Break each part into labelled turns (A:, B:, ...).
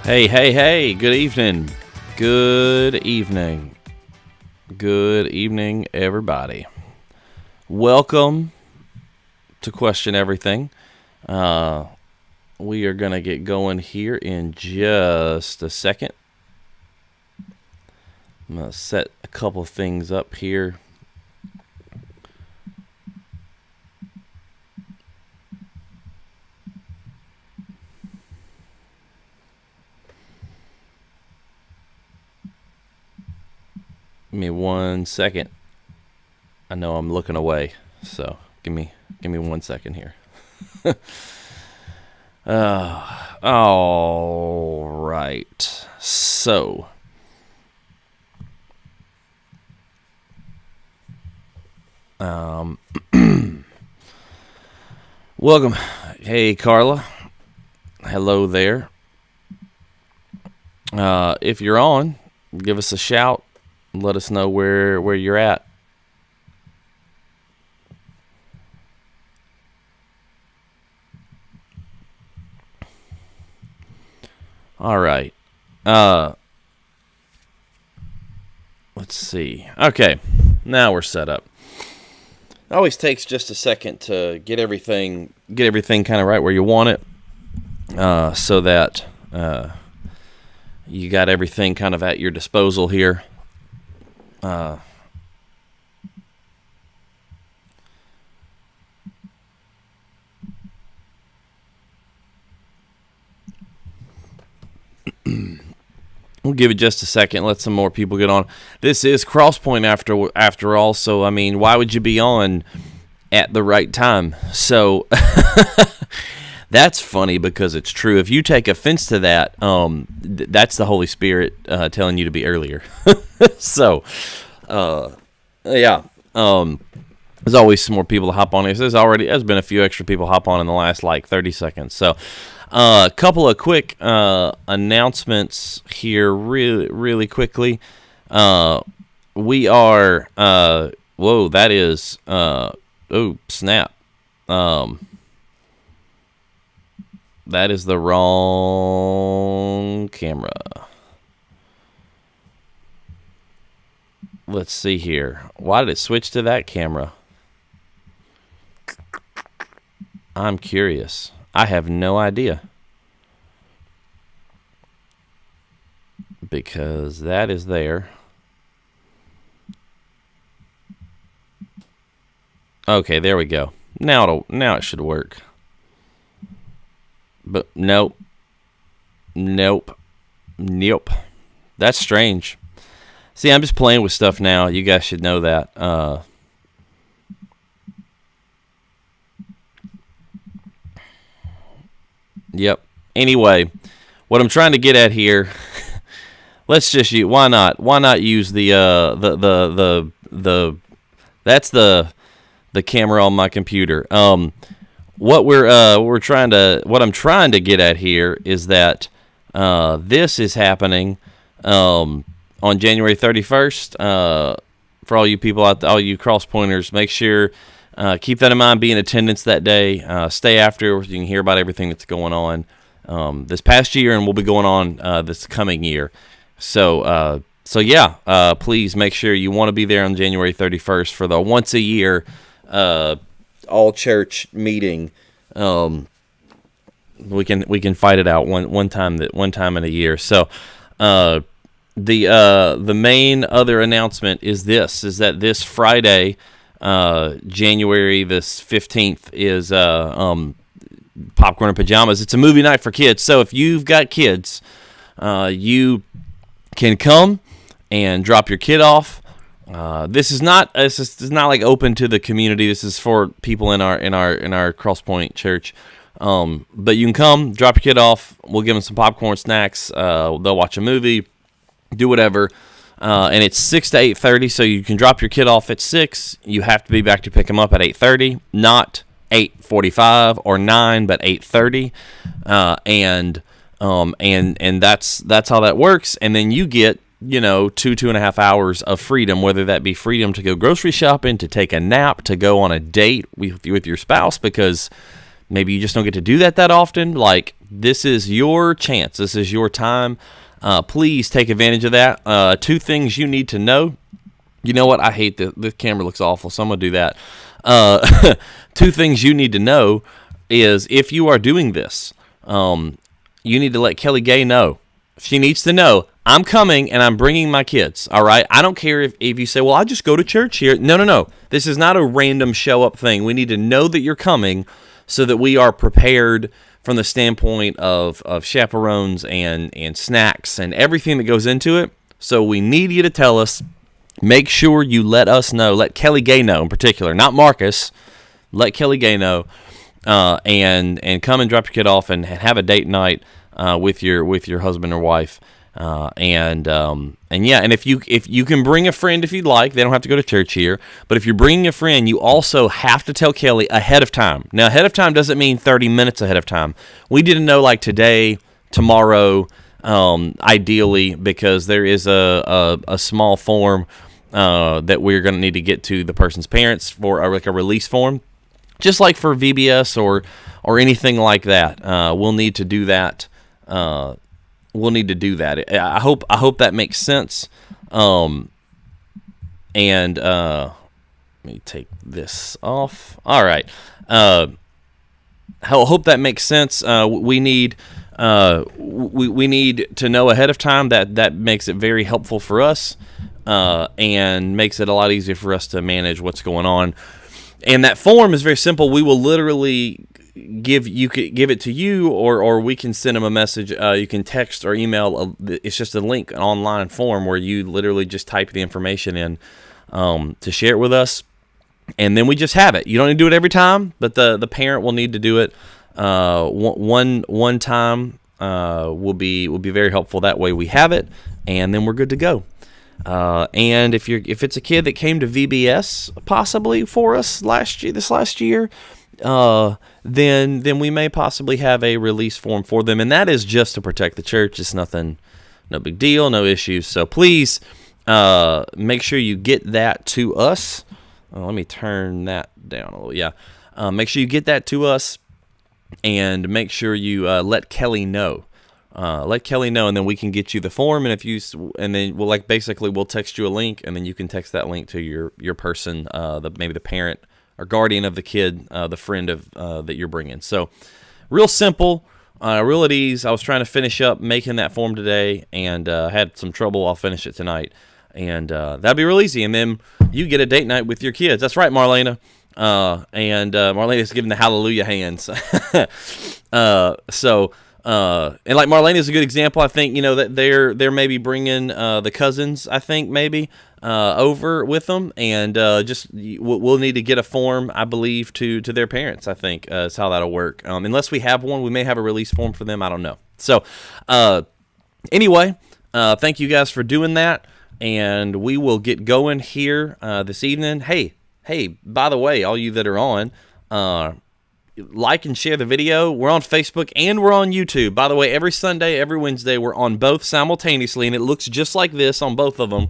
A: Hey, hey, hey, good evening. Good evening. Good evening, everybody. Welcome to Question Everything. We are going to get going here in just a second. I'm going to set a couple things up here. Give me 1 second. I know I'm looking away, so give me 1 second here. All right. So, welcome. Hey, Carla. Hello there. If you're on, give us a shout. Let us know where you're at. All right. Let's see. Okay. Now we're set up. It always takes just a second to get everything kind of right where you want it, so that you got everything kind of at your disposal here. We'll give it just a second. Let some more people get on. This is Crosspoint after all. So I mean, why would you be on at the right time? So that's funny because it's true. If you take offense to that, that's the Holy Spirit telling you to be earlier. So, yeah. There's always some more people to hop on. There's been a few extra people hop on in the last 30 seconds. So, a couple of quick announcements here, really quickly. We are. Whoa, that is. Oh, snap. That is the wrong camera. Let's see here. Why did it switch to that camera? I'm curious. I have no idea. Because that is there. Okay, there we go. Now it should work. But nope. That's strange. See, I'm just playing with stuff now. You guys should know that. Yep. Anyway, what I'm trying to get at here, let's just use. Why not use the that's the camera on my computer. What I'm trying to get at here is that this is happening on January 31st. For all you people out there, all you cross pointers, make sure keep that in mind. Be in attendance that day. Stay after. You can hear about everything that's going on this past year and will be going on this coming year. So yeah, please make sure you want to be there on January 31st for the once a year all church meeting. We can fight it out one time in a year. So the main other announcement is that this Friday, January the 15th, is Popcorn and Pajamas. It's a movie night for kids. So if you've got kids, you can come and drop your kid off. This is not like open to the community. This is for people in our Crosspoint church. But you can come, drop your kid off. We'll give them some popcorn, snacks. They'll watch a movie, do whatever. And it's 6 to 8:30, so you can drop your kid off at 6. You have to be back to pick them up at 8:30, not 8:45 or 9, but 8:30. And that's how that works. And then you get 2.5 hours of freedom, whether that be freedom to go grocery shopping, to take a nap, to go on a date with your spouse, because maybe you just don't get to do that often. Like, this is your chance. This is your time. Please take advantage of that. 2 things you need to know. You know what? I hate the camera looks awful, so I'm going to do that. 2 things you need to know is, if you are doing this, you need to let Kelly Gay know. She needs to know, I'm coming and I'm bringing my kids, all right? I don't care if you say, well, I just go to church here. No. This is not a random show-up thing. We need to know that you're coming so that we are prepared from the standpoint of chaperones and snacks and everything that goes into it. So we need you to tell us. Make sure you let us know. Let Kelly Gay know in particular, not Marcus. Let Kelly Gay know, and come and drop your kid off and have a date night with your husband or wife. And if you can bring a friend if you'd like. They don't have to go to church here. But if you're bringing a friend, you also have to tell Kelly ahead of time. Now, ahead of time doesn't mean 30 minutes ahead of time. We didn't know like today, tomorrow, ideally, because there is a small form that we're going to need to get to the person's parents for like a release form, just like for VBS or anything like that. We'll need to do that. We'll need to do that. I hope that makes sense. Let me take this off. All right. I hope that makes sense. We need we need to know ahead of time. That makes it very helpful for us, and makes it a lot easier for us to manage what's going on. And that form is very simple. We will literally give it to you, or we can send them a message. You can text or email. It's just a link, an online form where you literally just type the information in to share it with us, and then we just have it. You don't need to do it every time, but the parent will need to do it one time. Will be very helpful. That way we have it, and then we're good to go. And if it's a kid that came to VBS possibly for us this last year, then we may possibly have a release form for them, and that is just to protect the church. It's nothing, no big deal, no issues. So please make sure you get that to us. Let me turn that down a little. Yeah, make sure you get that to us, and make sure you let Kelly know. Let Kelly know, and then we can get you the form. And then we'll text you a link, and then you can text that link to your person, maybe the parent or guardian of the kid, the friend of that you're bringing. So, real simple, real at ease. I was trying to finish up making that form today, and had some trouble. I'll finish it tonight, and that'll be real easy. And then you get a date night with your kids. That's right, Marlena. Marlena's giving the hallelujah hands. And like Marlena is a good example. I think, that they're maybe bringing the cousins, I think maybe over with them, and we'll need to get a form, I believe, to their parents. I think is how that'll work. Unless we have one, we may have a release form for them. I don't know. So anyway, thank you guys for doing that, and we will get going here this evening. Hey, by the way, all you that are on, like and share the video. We're on Facebook and we're on YouTube. By the way, every Sunday, every Wednesday, we're on both simultaneously, and it looks just like this on both of them.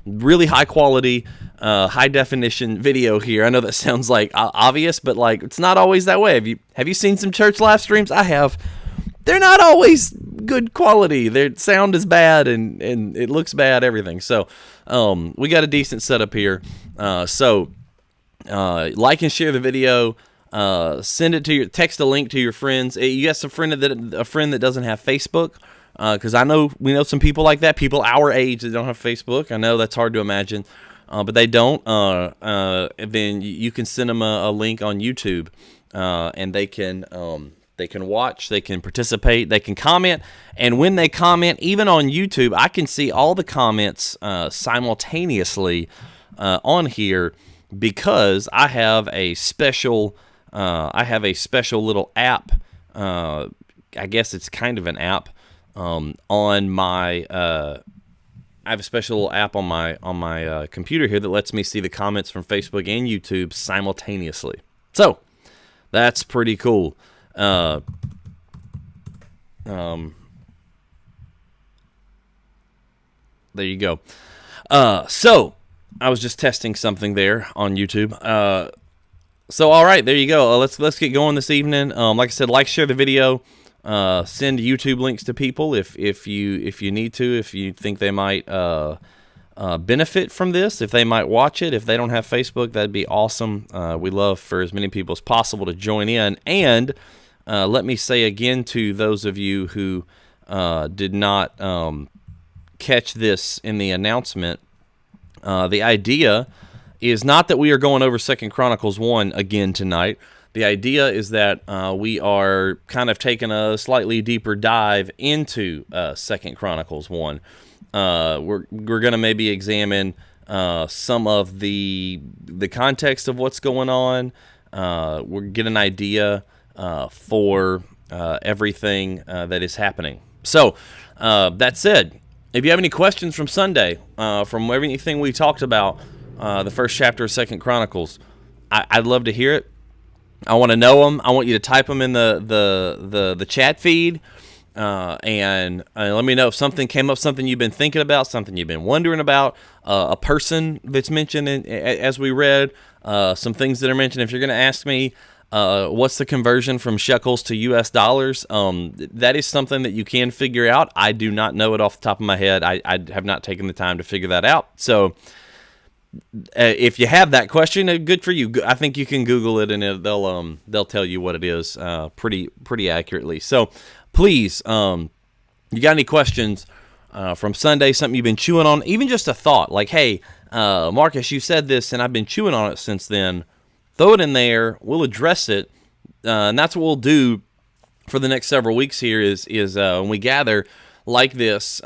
A: Really high quality, high definition video here. I know that sounds like obvious, but like it's not always that way. Have you seen some church live streams? I have. They're not always good quality. Their sound is bad and it looks bad, everything. So we got a decent setup here. So like and share the video. Send it text a link to your friends. You got a friend that doesn't have Facebook, because we know some people like that, people our age that don't have Facebook. I know that's hard to imagine, but they don't. Then you can send them a link on YouTube, and they can watch, they can participate, they can comment, and when they comment, even on YouTube, I can see all the comments simultaneously on here, because I have a special little app. I guess it's kind of an app on my. I have a special little app on my computer here that lets me see the comments from Facebook and YouTube simultaneously. So that's pretty cool. There you go. So I was just testing something there on YouTube. So all right, there you go. Let's get going this evening. Like I said, share the video, send YouTube links to people if you need to, if you think they might benefit from this, if they might watch it. If they don't have Facebook, that'd be awesome. We love for as many people as possible to join in. And let me say again to those of you who did not catch this in the announcement, the idea is not that we are going over 2 Chronicles 1 again tonight. The idea is that we are kind of taking a slightly deeper dive into 2 Chronicles 1. We're going to maybe examine some of the context of what's going on. We'll get an idea for everything that is happening. So, that said, if you have any questions from Sunday, from everything we talked about, the first chapter of 2 Chronicles, I'd love to hear it. I want to know them. I want you to type them in the chat feed, and let me know if something came up, something you've been thinking about, something you've been wondering about, a person that's mentioned as we read, some things that are mentioned. If you're going to ask me, what's the conversion from shekels to U.S. dollars? That is something that you can figure out. I do not know it off the top of my head. I have not taken the time to figure that out. So if you have that question, good for you. I think you can Google it, and they'll tell you what it is pretty accurately. So please, you got any questions from Sunday, something you've been chewing on, even just a thought like, hey, Marcus, you said this, and I've been chewing on it since then. Throw it in there. We'll address it, and that's what we'll do for the next several weeks here is when we gather like this,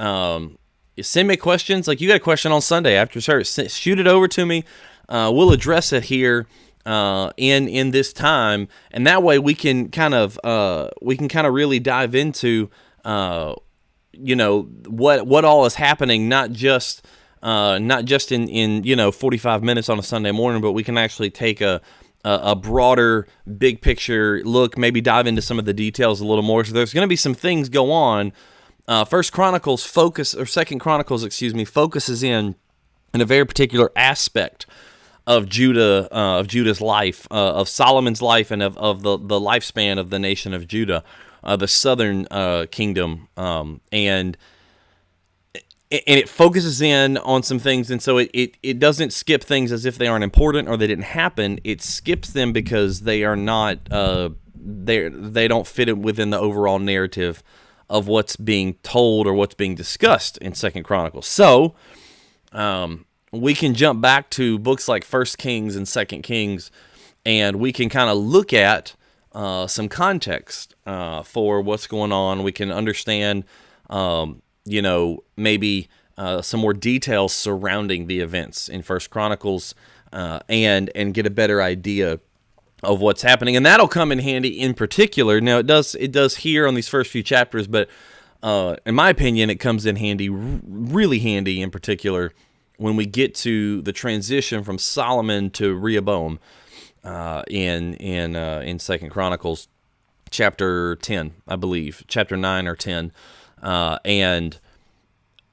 A: send me questions. Like, you got a question on Sunday after service, shoot it over to me. We'll address it here in this time, and that way we can kind of really dive into what all is happening, not just in 45 minutes on a Sunday morning, but we can actually take a broader, big picture look, maybe dive into some of the details a little more. So there's going to be some things go on. 2 Chronicles focuses in a very particular aspect of Judah's life, of Solomon's life, and of the lifespan of the nation of Judah, the southern kingdom, and it focuses in on some things, and so it doesn't skip things as if they aren't important or they didn't happen. It skips them because they are not they don't fit it within the overall narrative of what's being told or what's being discussed in 2 Chronicles. So we can jump back to books like 1 Kings and 2 Kings, and we can kind of look at some context for what's going on. We can understand, maybe some more details surrounding the events in 1 Chronicles, and get a better idea of what's happening, and that'll come in handy in particular. Now, it does here on these first few chapters, but in my opinion, it comes in handy, really handy in particular, when we get to the transition from Solomon to Rehoboam in 2 Chronicles chapter 10, I believe, chapter 9 or 10, and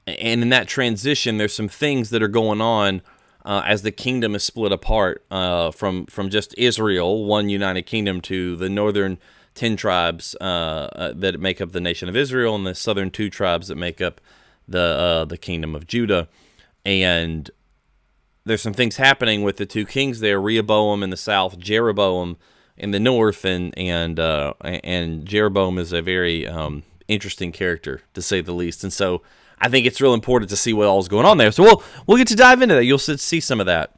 A: in that transition, there's some things that are going on as the kingdom is split apart from just Israel, one united kingdom, to the northern 10 tribes that make up the nation of Israel, and the southern 2 tribes that make up the kingdom of Judah. And there's some things happening with the 2 kings there: Rehoboam in the south, Jeroboam in the north, and Jeroboam is a very interesting character, to say the least. And so I think it's real important to see what all is going on there. So we'll get to dive into that. You'll see some of that.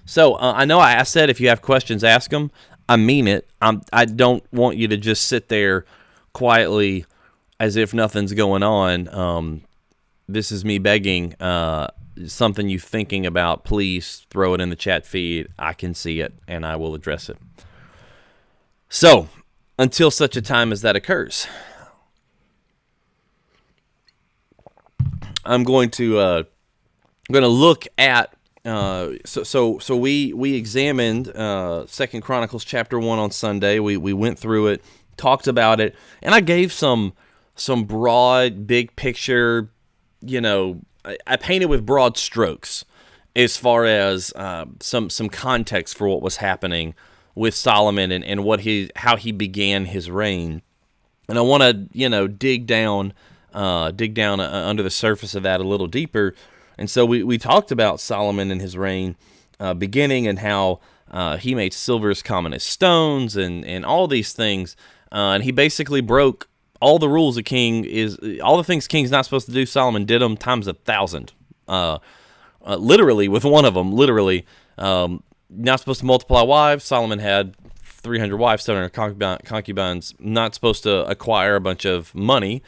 A: So I know I said if you have questions, ask them. I mean it. I don't want you to just sit there quietly as if nothing's going on. This is me begging. Something you're thinking about, please throw it in the chat feed. I can see it, and I will address it. So, until such a time as that occurs, I'm going to look at so we examined 2 Chronicles chapter 1 on Sunday. We went through it, talked about it, and I gave some broad, big picture. I painted with broad strokes, as far as some context for what was happening with Solomon and how he began his reign. And I want to dig down under the surface of that a little deeper. And so we talked about Solomon and his reign beginning, and how he made silver as common as stones, and all these things. And he basically broke all the rules all the things king's not supposed to do. Solomon did them times 1,000. Literally, with one of them, not supposed to multiply wives. Solomon had 300 wives, 700 concubines. Not supposed to acquire a bunch of money.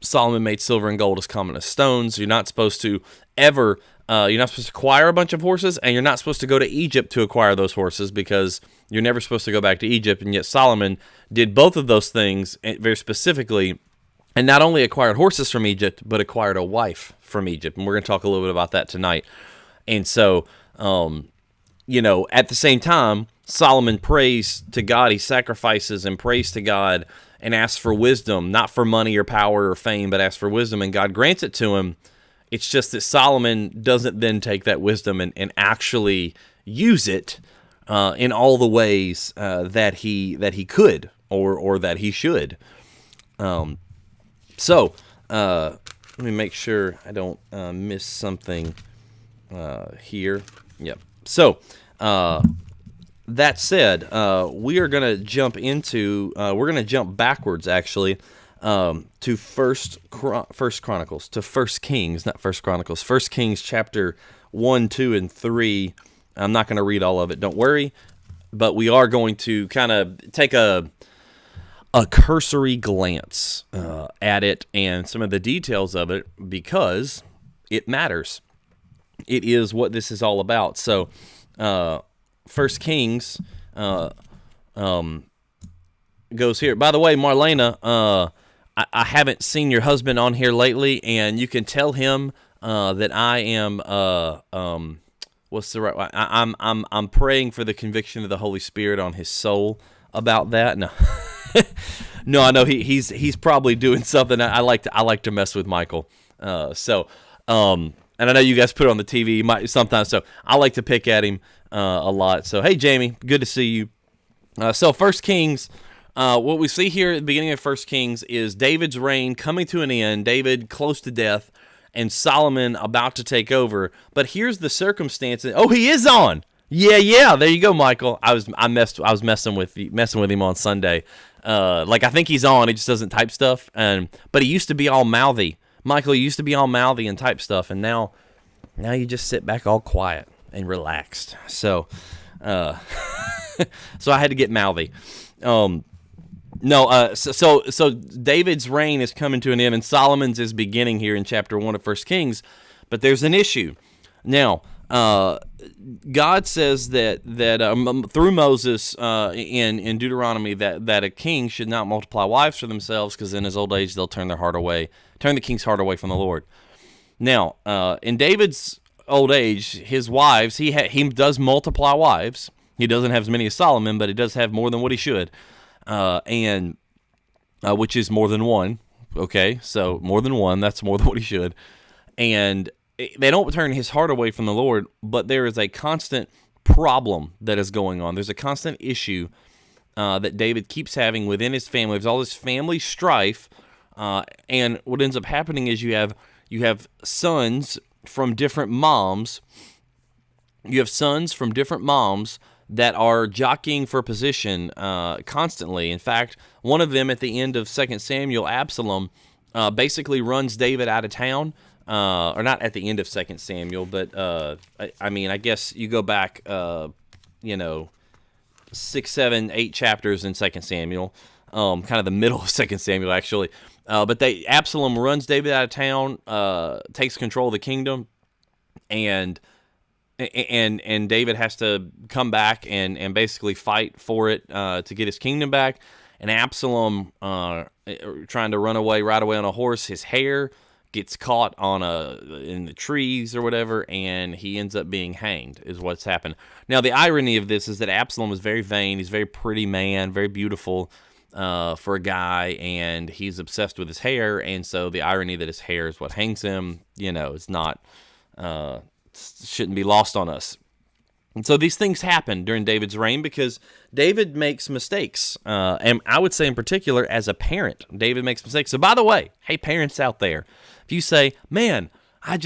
A: Solomon made silver and gold as common as stones. You're not supposed to acquire a bunch of horses, and you're not supposed to go to Egypt to acquire those horses, because you're never supposed to go back to Egypt. And yet Solomon did both of those things very specifically, and not only acquired horses from Egypt, but acquired a wife from Egypt. And we're going to talk a little bit about that tonight. And so, at the same time, Solomon prays to God. He sacrifices and prays to God and asks for wisdom, not for money or power or fame, but asks for wisdom, and God grants it to him. It's just that Solomon doesn't then take that wisdom and actually use it in all the ways that he could or that he should. So let me make sure I don't miss something here. Yep. So that said, we are going to jump backwards actually to First Chronicles, to First Kings, not First Chronicles. First Kings chapter 1, 2, and 3. I'm not going to read all of it, don't worry, but we are going to kind of take a cursory glance at it and some of the details of it, because it matters. It is what this is all about. So, First Kings goes here. By the way, Marlena, I haven't seen your husband on here lately, and you can tell him that I am what's the right? I'm praying for the conviction of the Holy Spirit on his soul about that. No, no, I know he's probably doing something. I like to mess with Michael. And I know you guys put it on the TV sometimes, so I like to pick at him a lot. So hey, Jamie, good to see you. So First Kings. What we see here at the beginning of First Kings is David's reign coming to an end, David close to death, and Solomon about to take over. But here's the circumstances. Oh, he is on. Yeah. There you go, Michael. I was messing with him on Sunday. I think he's on. He just doesn't type stuff. But he used to be all mouthy. Michael, you used to be all mouthy and type stuff, and now you just sit back all quiet and relaxed. So, so I had to get mouthy. So David's reign is coming to an end, and Solomon's is beginning here in chapter 1 of First Kings. But there's an issue. Now, God says that through Moses in Deuteronomy that a king should not multiply wives for themselves, because in his old age they'll turn the king's heart away from the Lord. Now, in David's old age, his wives, he does multiply wives. He doesn't have as many as Solomon, but he does have more than what he should. Which is more than one. Okay, so more than one, that's more than what he should. And they don't turn his heart away from the Lord, but there is a constant problem that is going on. There's a constant issue that David keeps having within his family. There's all this family strife, and what ends up happening is you have sons from different moms. You have sons from different moms that are jockeying for position constantly. In fact, one of them at the end of 2 Samuel, Absalom, basically runs David out of town. Or not at the end of 2 Samuel, but I guess you go back, 6, 7, 8 chapters in 2 Samuel, kind of the middle of 2 Samuel, actually. But Absalom runs David out of town, takes control of the kingdom, and David has to come back and basically fight for it to get his kingdom back. And Absalom, trying to ride away on a horse, his hair gets caught in the trees or whatever, and he ends up being hanged, is what's happened. Now, the irony of this is that Absalom is very vain. He's a very pretty man, very beautiful for a guy, and he's obsessed with his hair, and so the irony that his hair is what hangs him, it's not shouldn't be lost on us. And so these things happen during David's reign because David makes mistakes. And I would say in particular, as a parent, David makes mistakes. So by the way, hey, parents out there, if you say, man, I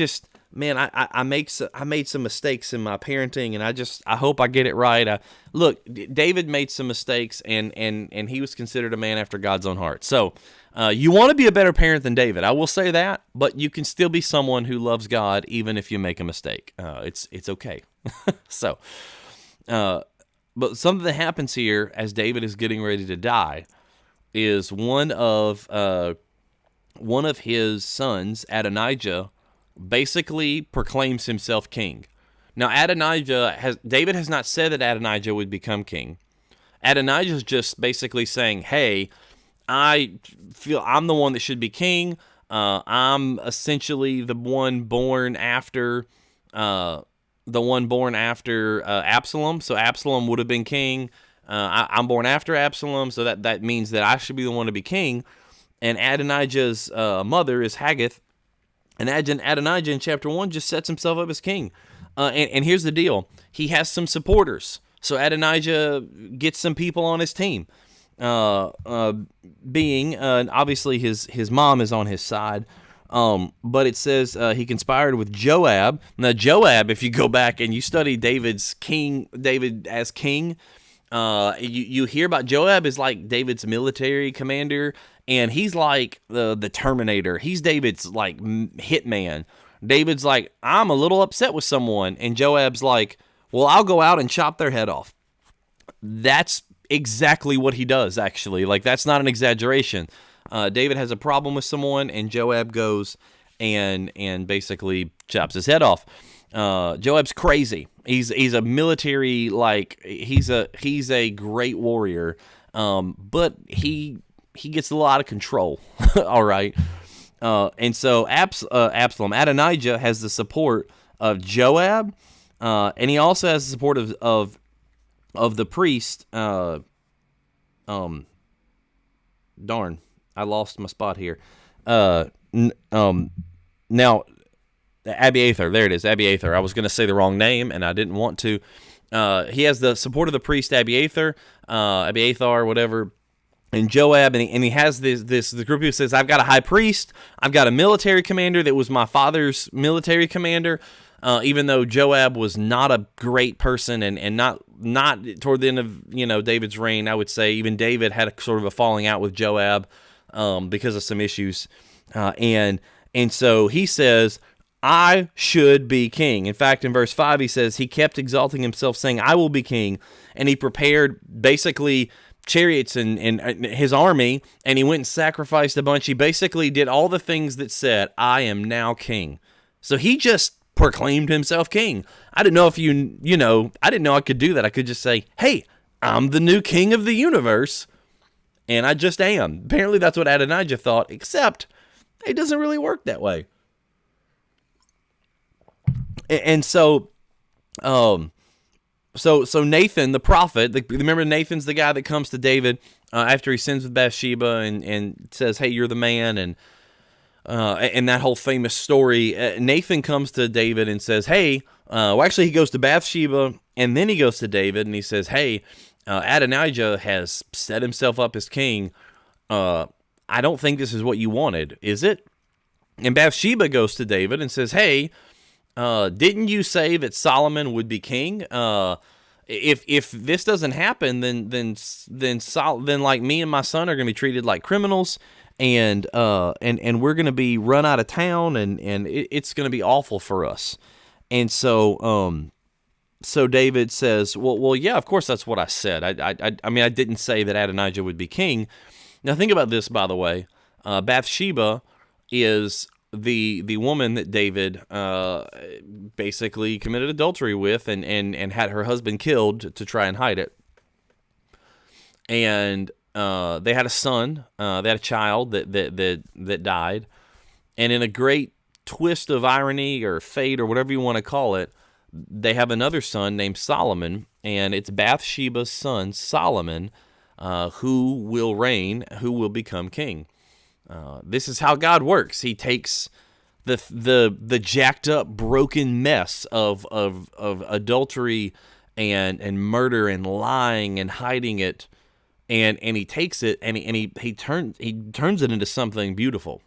A: made some mistakes in my parenting, and I hope I get it right. Look, David made some mistakes, and he was considered a man after God's own heart. So you want to be a better parent than David, I will say that, but you can still be someone who loves God even if you make a mistake. It's okay. So, but something that happens here as David is getting ready to die is one of his sons, Adonijah, basically proclaims himself king. Now, David has not said that Adonijah would become king. Adonijah is just basically saying, hey, I feel I'm the one that should be king. I'm essentially the one born after Absalom. So Absalom would have been king. I'm born after Absalom, so that means that I should be the one to be king. And Adonijah's mother is Haggith. And Adonijah in chapter 1 just sets himself up as king. And here's the deal. He has some supporters. So Adonijah gets some people on his team. Obviously his mom is on his side. But it says he conspired with Joab. Now Joab, if you go back and you study David as king, you hear about Joab is like David's military commander, and he's like the Terminator. He's David's like hitman. David's like, I'm a little upset with someone, and Joab's like, well, I'll go out and chop their head off. That's exactly what he does, actually. Like, that's not an exaggeration. David has a problem with someone, and Joab goes and basically chops his head off. Joab's crazy. He's a military, like, he's a great warrior, but he gets a lot of control. All right. And so Absalom, Adonijah, has the support of Joab, and he also has the support of the priest. Darn, I lost my spot here. Now, Abiathar, there it is, Abiathar. I was going to say the wrong name, and I didn't want to. He has the support of the priest Abiathar, whatever, and Joab, and he has this group who says, I've got a high priest, I've got a military commander that was my father's military commander, even though Joab was not a great person, and not toward the end of David's reign. I would say even David had a sort of a falling out with Joab because of some issues, and so he says, I should be king. In fact, in verse 5, he says, he kept exalting himself, saying, I will be king. And he prepared basically chariots and his army, and he went and sacrificed a bunch. He basically did all the things that said, I am now king. So he just proclaimed himself king. I didn't know if I didn't know I could do that. I could just say, hey, I'm the new king of the universe, and I just am. Apparently that's what Adonijah thought, except it doesn't really work that way. And so, so Nathan, the prophet, remember Nathan's the guy that comes to David after he sins with Bathsheba and says, hey, you're the man, and that whole famous story. Nathan comes to David and says, hey, actually he goes to Bathsheba, and then he goes to David, and he says, hey, Adonijah has set himself up as king. I don't think this is what you wanted, is it? And Bathsheba goes to David and says, hey, didn't you say that Solomon would be king? If this doesn't happen, then like me and my son are going to be treated like criminals, and we're going to be run out of town, and it's going to be awful for us. And so David says, well, yeah, of course that's what I said. I mean, I didn't say that Adonijah would be king. Now think about this, by the way. Bathsheba is the woman that David basically committed adultery with and had her husband killed to try and hide it. And they had a son, they had a child that died. And in a great twist of irony or fate or whatever you want to call it, they have another son named Solomon, and it's Bathsheba's son, Solomon, who will reign, who will become king. This is how God works. He takes the jacked up, broken mess of adultery and murder and lying and hiding it, and he takes it and he turns it into something beautiful.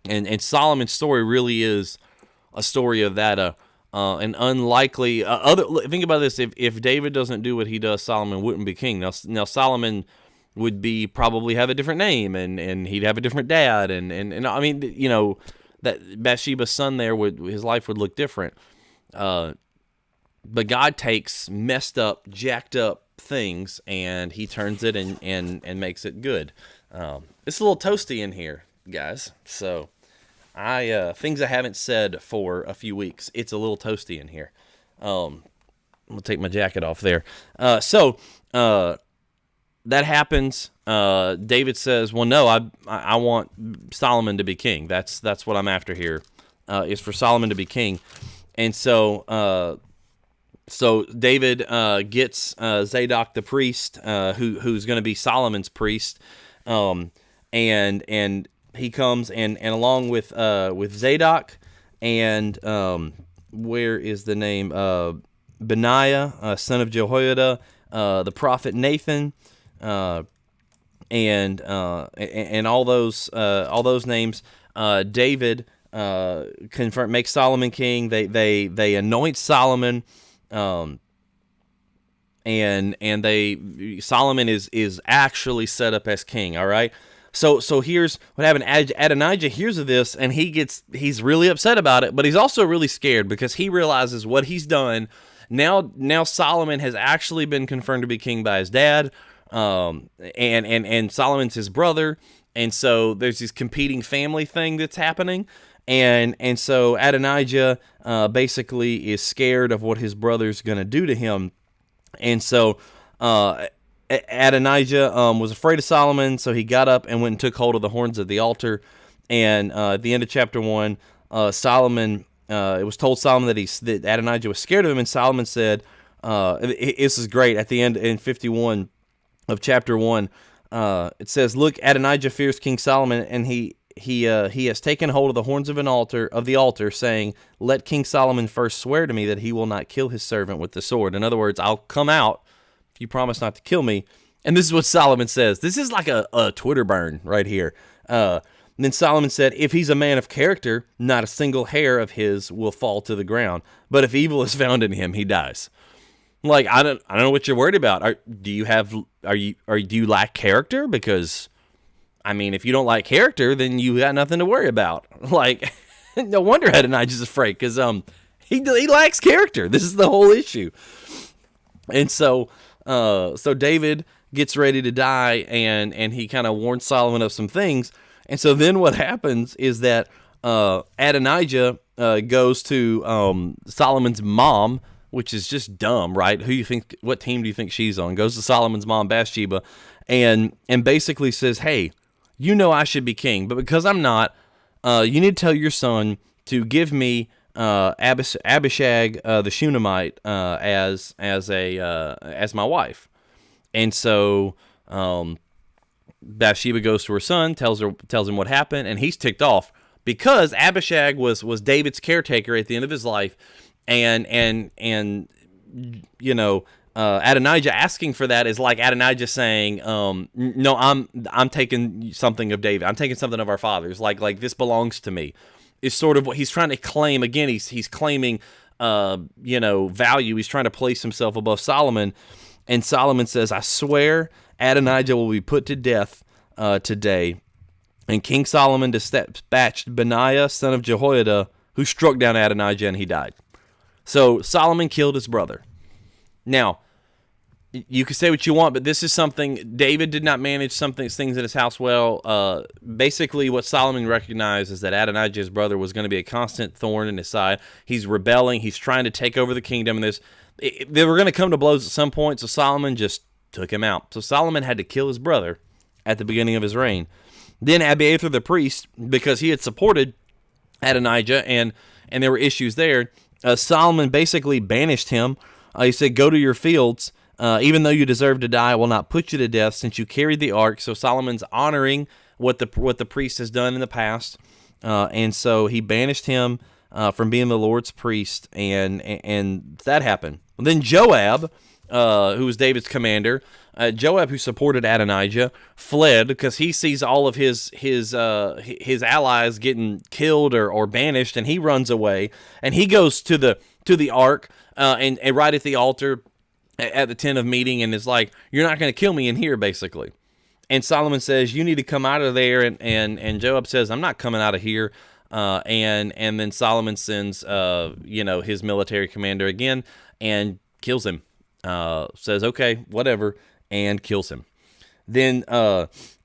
A: And Solomon's story really is a story of that. An unlikely other. Think about this: if David doesn't do what he does, Solomon wouldn't be king. Now Solomon would be probably have a different name, and he'd have a different dad, and I mean, that Bathsheba's son there his life would look different. But God takes messed up, jacked up things, and he turns it and makes it good. It's a little toasty in here, guys. So things I haven't said for a few weeks. It's a little toasty in here. I'm gonna take my jacket off there. So that happens. David says, "Well, no, I want Solomon to be king. That's what I'm after here. Is for Solomon to be king." And so David gets Zadok the priest, who's going to be Solomon's priest, and he comes and along with Zadok and where is the name Benaiah, son of Jehoiada, the prophet Nathan, and all those names. David makes Solomon king. They anoint Solomon. And Solomon is actually set up as king. All right. So here's what happened. Adonijah hears of this, and he's really upset about it, but he's also really scared because he realizes what he's done. Now Solomon has actually been confirmed to be king by his dad, and Solomon's his brother, and so there's this competing family thing that's happening, and so Adonijah basically is scared of what his brother's going to do to him, and so Adonijah was afraid of Solomon, so he got up and went and took hold of the horns of the altar. And at the end of chapter 1, Solomon, it was told Solomon that Adonijah was scared of him, and Solomon said, this is great, at the end in 51 of chapter 1, it says, "Look, Adonijah fears King Solomon, and he has taken hold of the horns of the altar, saying, 'Let King Solomon first swear to me that he will not kill his servant with the sword.'" In other words, I'll come out if you promise not to kill me. And this is what Solomon says. This is like a Twitter burn right here. And then Solomon said, "If he's a man of character, not a single hair of his will fall to the ground. But if evil is found in him, he dies." Like, I don't know what you're worried about. Do you lack character? Because, I mean, if you don't like character, then you got nothing to worry about. Like, no wonder Adonijah's afraid, because he lacks character. This is the whole issue. And so David gets ready to die, and he kind of warns Solomon of some things. And so then what happens is that Adonijah goes to Solomon's mom, which is just dumb, right? What team do you think she's on? Goes to Solomon's mom, Bathsheba, and basically says, "Hey, you know I should be king, but because I'm not, you need to tell your son to give me Abishag the Shunammite as my wife." And so Bathsheba goes to her son, tells him what happened, and he's ticked off because Abishag was David's caretaker at the end of his life, and Adonijah asking for that is like Adonijah saying, "No, I'm taking something of David. I'm taking something of our fathers. Like this belongs to me." Is sort of what he's trying to claim. Again, he's claiming, value. He's trying to place himself above Solomon. And Solomon says, "I swear Adonijah will be put to death today." And King Solomon dispatched Benaiah, son of Jehoiada, who struck down Adonijah, and he died. So Solomon killed his brother. Now, you can say what you want, but this is something David did not manage things in his house well. Basically, what Solomon recognized is that Adonijah, his brother, was going to be a constant thorn in his side. He's rebelling. He's trying to take over the kingdom. And they were going to come to blows at some point, so Solomon just took him out. So Solomon had to kill his brother at the beginning of his reign. Then Abiathar the priest, because he had supported Adonijah, and there were issues there, Solomon basically banished him. He said, "Go to your fields. Even though you deserve to die, I will not put you to death since you carried the ark." So Solomon's honoring what the priest has done in the past. and so he banished him from being the Lord's priest, and that happened. And then Joab, who was David's commander, Joab, who supported Adonijah, fled because he sees all of his allies getting killed or banished, and he runs away. And he goes to the ark and right at the altar at the tent of meeting, and is like, "You're not going to kill me in here," basically. And Solomon says, "You need to come out of there," and Joab says, "I'm not coming out of here." And then Solomon sends his military commander again and kills him. Says, "Okay, whatever," and kills him. Then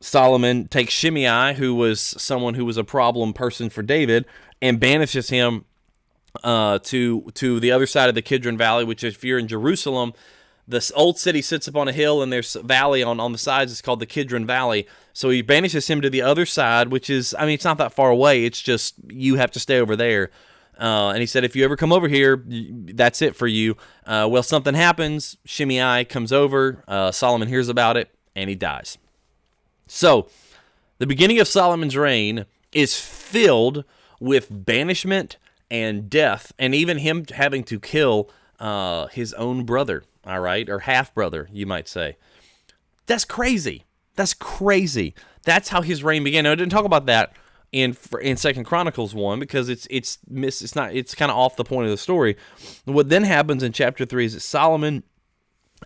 A: Solomon takes Shimei, who was someone who was a problem person for David, and banishes him to the other side of the Kidron Valley, which, if you're in Jerusalem, this old city sits up on a hill, and there's a valley on the sides. It's called the Kidron Valley. So he banishes him to the other side, which is, it's not that far away. It's just you have to stay over there. And he said, if you ever come over here, that's it for you. Well, something happens. Shimei comes over. Solomon hears about it, and he dies. So the beginning of Solomon's reign is filled with banishment and death, and even him having to kill his own brother, all right, or half-brother, you might say. That's crazy. That's crazy. That's how his reign began. Now, I didn't talk about that in 2 Chronicles 1 because it's kind of off the point of the story. What then happens in chapter 3 is that Solomon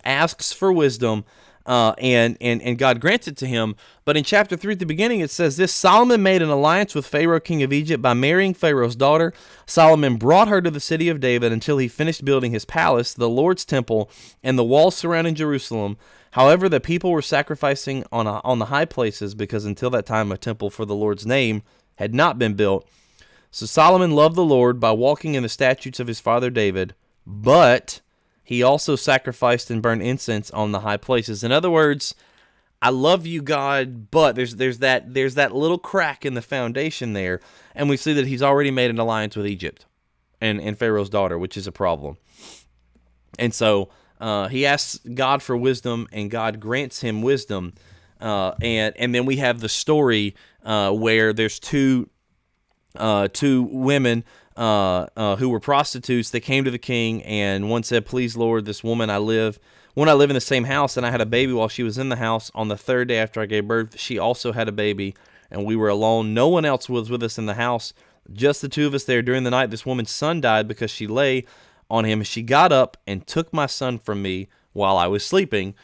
A: asks for wisdom, and God grants it to him. But in chapter 3 at the beginning, it says this: Solomon made an alliance with Pharaoh, king of Egypt, by marrying Pharaoh's daughter. Solomon brought her to the city of David until he finished building his palace, the Lord's temple, and the walls surrounding Jerusalem. However, the people were sacrificing on the high places, because until that time a temple for the Lord's name had not been built. So Solomon loved the Lord by walking in the statutes of his father David, but he also sacrificed and burned incense on the high places. In other words, I love you, God, but there's that little crack in the foundation there, and we see that he's already made an alliance with Egypt and Pharaoh's daughter, which is a problem. And so he asks God for wisdom, and God grants him wisdom. And then we have the story where there's two women who were prostitutes. They came to the king, and one said, "Please, Lord, this woman when I live in the same house, and I had a baby while she was in the house. On the third day after I gave birth, she also had a baby, and we were alone. No one else was with us in the house, just the two of us there. During the night, this woman's son died because she lay on him. She got up and took my son from me while I was sleeping."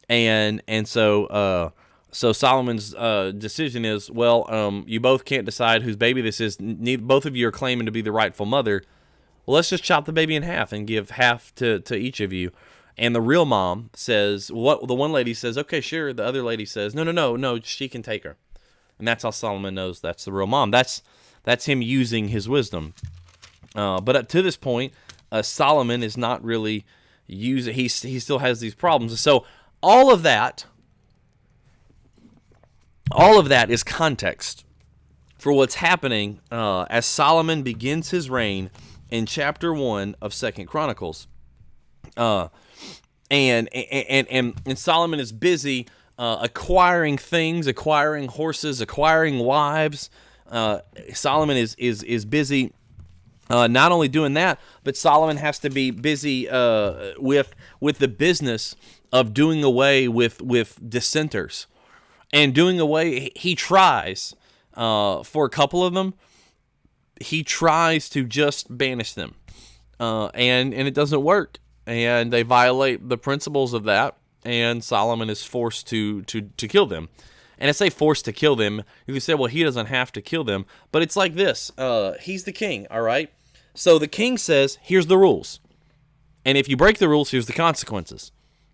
A: And so Solomon's decision is, well, you both can't decide whose baby this is. Both of you are claiming to be the rightful mother. Well, let's just chop the baby in half and give half to each of you. And the real mom says, the one lady says, "Okay, sure." The other lady says, no, she can take her. And that's how Solomon knows that's the real mom. That's him using his wisdom. But up to this point, Solomon is not really using. He still has these problems. So all of that is context for what's happening as Solomon begins his reign in chapter 1 of 2 Chronicles. And Solomon is busy acquiring things, acquiring horses, acquiring wives. Solomon is busy not only doing that, but Solomon has to be busy with the business of doing away with dissenters. And doing away, he tries, for a couple of them, he tries to just banish them. And it doesn't work. And they violate the principles of that, and Solomon is forced to kill them. And I say forced to kill them, you can say, well, he doesn't have to kill them. But it's like this. He's the king, all right? So the king says, here's the rules. And if you break the rules, here's the consequences.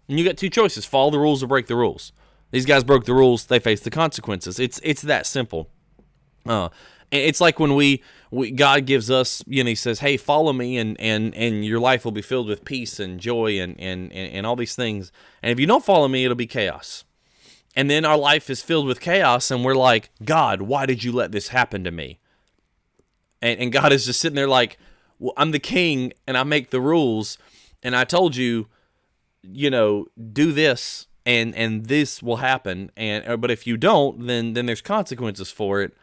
A: And you got two choices: follow the rules or break the rules. These guys broke the rules, they face the consequences. It's that simple. It's like when we God gives us, he says, "Hey, follow me, and your life will be filled with peace and joy and all these things. And if you don't follow me, it'll be chaos." And then our life is filled with chaos, and we're like, "God, why did you let this happen to me?" And God is just sitting there like, "Well, I'm the king, and I make the rules, and I told you, do this, and this will happen. But if you don't, then there's consequences for it.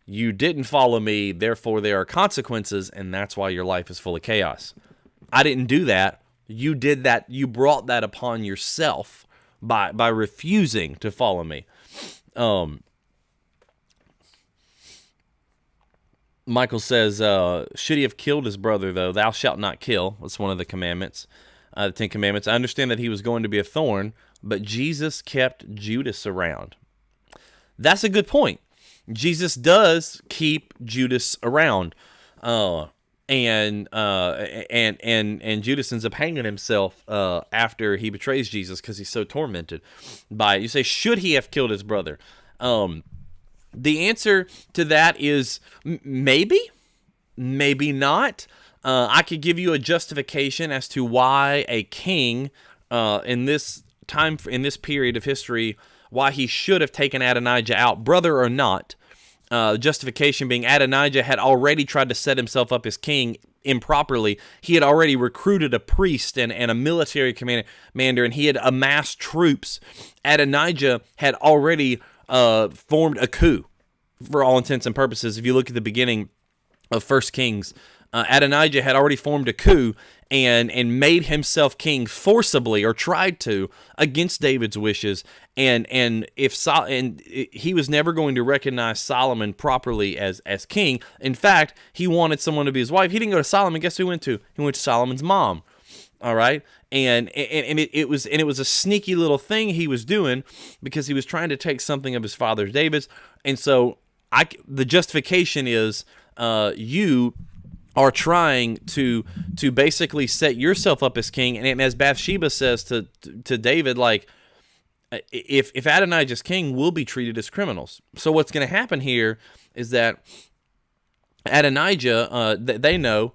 A: You didn't follow me, therefore there are consequences, and that's why your life is full of chaos. I didn't do that. You did that. You brought that upon yourself by refusing to follow me. Michael says, should he have killed his brother, though? Thou shalt not kill. That's one of the commandments, the 10 Commandments. I understand that he was going to be a thorn, but Jesus kept Judas around. That's a good point. Jesus does keep Judas around, and Judas ends up hanging himself after he betrays Jesus because he's so tormented by it. You say, should he have killed his brother? The answer to that is maybe not. I could give you a justification as to why a king in this period of history, why he should have taken Adonijah out, brother or not. Justification being Adonijah had already tried to set himself up as king improperly. He had already recruited a priest and a military commander, and he had amassed troops. Adonijah had already formed a coup for all intents and purposes. If you look at the beginning of 1 Kings, Adonijah had already formed a coup and made himself king forcibly, or tried to, against David's wishes. And he was never going to recognize Solomon properly as king. In fact, he wanted someone to be his wife. He didn't go to Solomon. Guess who he went to? He went to Solomon's mom. All right, and it was a sneaky little thing he was doing, because he was trying to take something of his father David's. And so the justification is you are trying to basically set yourself up as king. And as Bathsheba says to David, like, if Adonijah's king, we'll be treated as criminals. So what's going to happen here is that Adonijah, they know.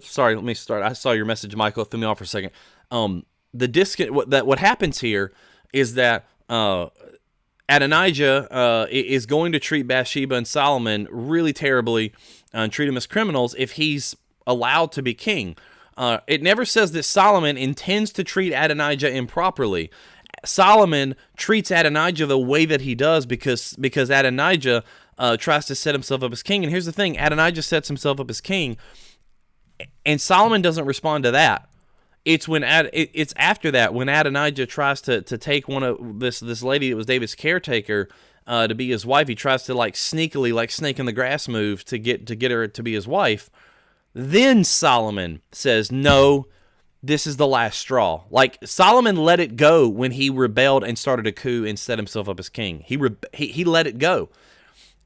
A: Sorry, let me start. I saw your message, Michael. It threw me off for a second. What happens here is that Adonijah is going to treat Bathsheba and Solomon really terribly and treat them as criminals if he's allowed to be king. It never says that Solomon intends to treat Adonijah improperly. Solomon treats Adonijah the way that he does because Adonijah tries to set himself up as king. And here's the thing: Adonijah sets himself up as king, and Solomon doesn't respond to that. It's after that, when Adonijah tries to take one of this lady that was David's caretaker to be his wife. He tries to, like, sneakily, like snake in the grass move, to get her to be his wife. Then Solomon says, no, this is the last straw. Like, Solomon let it go when he rebelled and started a coup and set himself up as king. He let it go.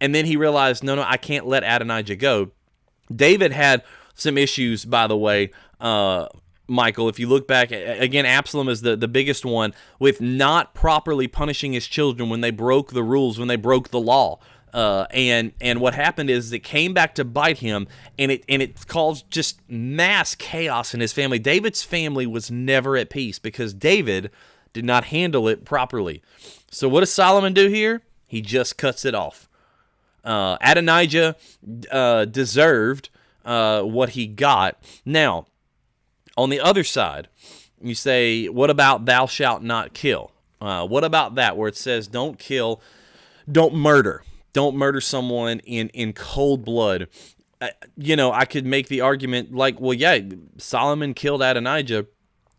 A: And then he realized, no, I can't let Adonijah go. David had some issues, by the way, Michael. If you look back, again, Absalom is the biggest one, with not properly punishing his children when they broke the rules, when they broke the law. And what happened is it came back to bite him, and it caused just mass chaos in his family. David's family was never at peace because David did not handle it properly. So what does Solomon do here? He just cuts it off. Adonijah deserved what he got. Now, on the other side, you say, what about thou shalt not kill? What about that, where it says don't kill, don't murder? Don't murder someone in cold blood. I could make the argument like, well, yeah, Solomon killed Adonijah.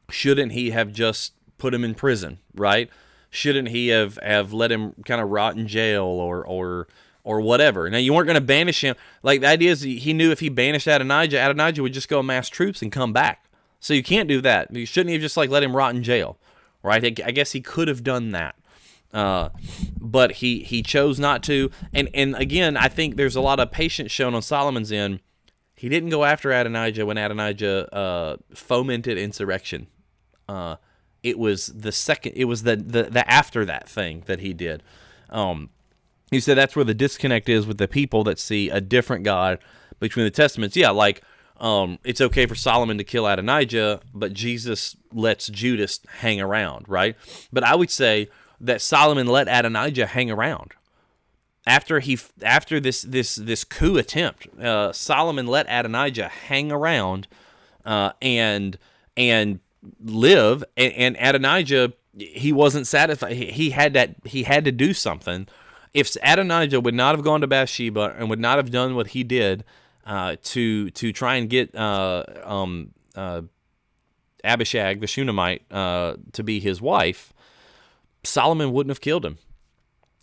A: Shouldn't he have just put him in prison, right? Shouldn't he have let him kind of rot in jail or whatever? Now, you weren't going to banish him. Like, the idea is he knew if he banished Adonijah, Adonijah would just go amass troops and come back. So you can't do that. You shouldn't have just, like, let him rot in jail, right? I guess he could have done that. But he chose not to. And again, I think there's a lot of patience shown on Solomon's end. He didn't go after Adonijah when Adonijah fomented insurrection. It was the after that thing that he did. He said that's where the disconnect is with the people that see a different God between the testaments. Yeah, like it's okay for Solomon to kill Adonijah, but Jesus lets Judas hang around, right? But I would say that Solomon let Adonijah hang around after this coup attempt. Solomon let Adonijah hang around and live, and Adonijah he wasn't satisfied. He had to do something. If Adonijah would not have gone to Bathsheba and would not have done what he did to try and get Abishag, the Shunammite, to be his wife, Solomon wouldn't have killed him.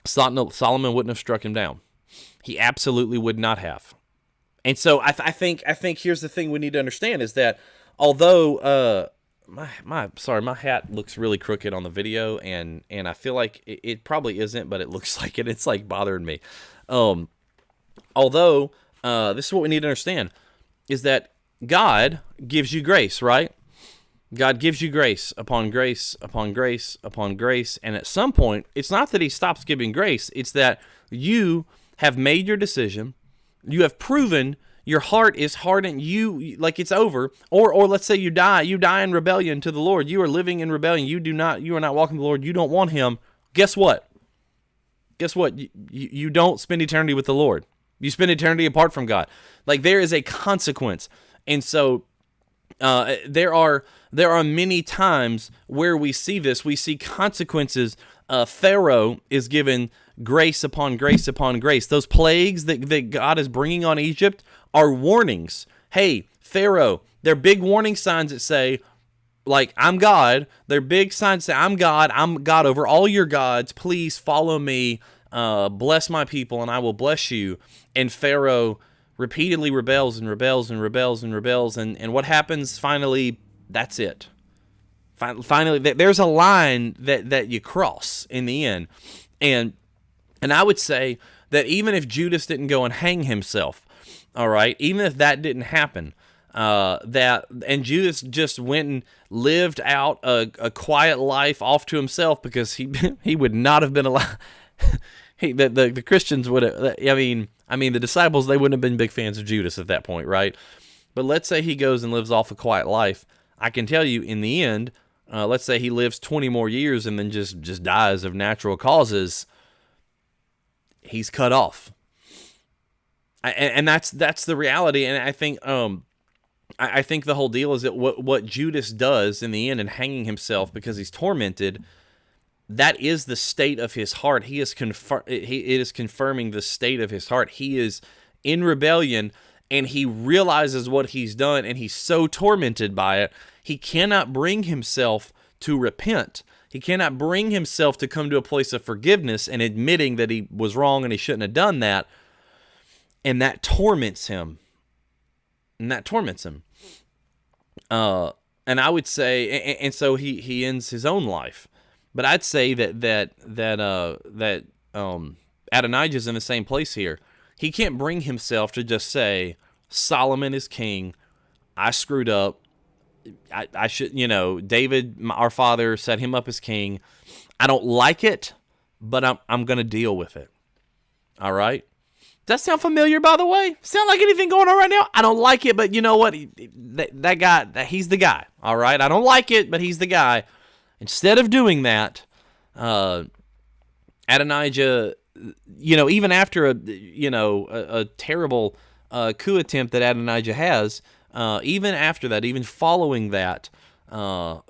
A: Solomon wouldn't have struck him down. He absolutely would not have. And so I think here's the thing we need to understand is that although my hat looks really crooked on the video, and I feel like it probably isn't, but it looks like it. It's like bothering me. Although this is what we need to understand is that God gives you grace, right? God gives you grace upon grace upon grace upon grace, and at some point, it's not that he stops giving grace, it's that you have made your decision, you have proven your heart is hardened, you like it's over, or let's say you die in rebellion to the Lord, you are living in rebellion, you are not walking with the Lord, you don't want him, guess what? You don't spend eternity with the Lord. You spend eternity apart from God. Like there is a consequence, and so there are many times where we see this. We see consequences. Pharaoh is given grace upon grace upon grace. Those plagues that God is bringing on Egypt are warnings. Hey, Pharaoh, they're big warning signs that say, like, I'm God. They're big signs that say, I'm God over all your gods. Please follow me. Bless my people, and I will bless you. And Pharaoh repeatedly rebels and rebels and rebels and rebels, and what happens finally? That's it. Finally, there's a line that you cross in the end, and I would say that even if Judas didn't go and hang himself, all right, even if that didn't happen, and Judas just went and lived out a quiet life off to himself because he would not have been alive. The Christians would have. I mean, the disciples, they wouldn't have been big fans of Judas at that point, right? But let's say he goes and lives off a quiet life. I can tell you, in the end, let's say he lives 20 more years and then just dies of natural causes. He's cut off, and that's the reality. And I think the whole deal is that what Judas does in the end in hanging himself because he's tormented. That is the state of his heart. It is confirming the state of his heart. He is in rebellion, and he realizes what he's done, and he's so tormented by it, he cannot bring himself to repent. He cannot bring himself to come to a place of forgiveness and admitting that he was wrong and he shouldn't have done that, and that torments him. And I would say, and so he ends his own life. But I'd say that Adonijah's in the same place here. He can't bring himself to just say, Solomon is king. I screwed up. I should, David, our father, set him up as king. I don't like it, but I'm going to deal with it. All right? Does that sound familiar, by the way? Sound like anything going on right now? I don't like it, but you know what? That guy, he's the guy. All right? I don't like it, but he's the guy. Instead of doing that, Adonijah, even after a terrible coup attempt that Adonijah has, even after that, even following that,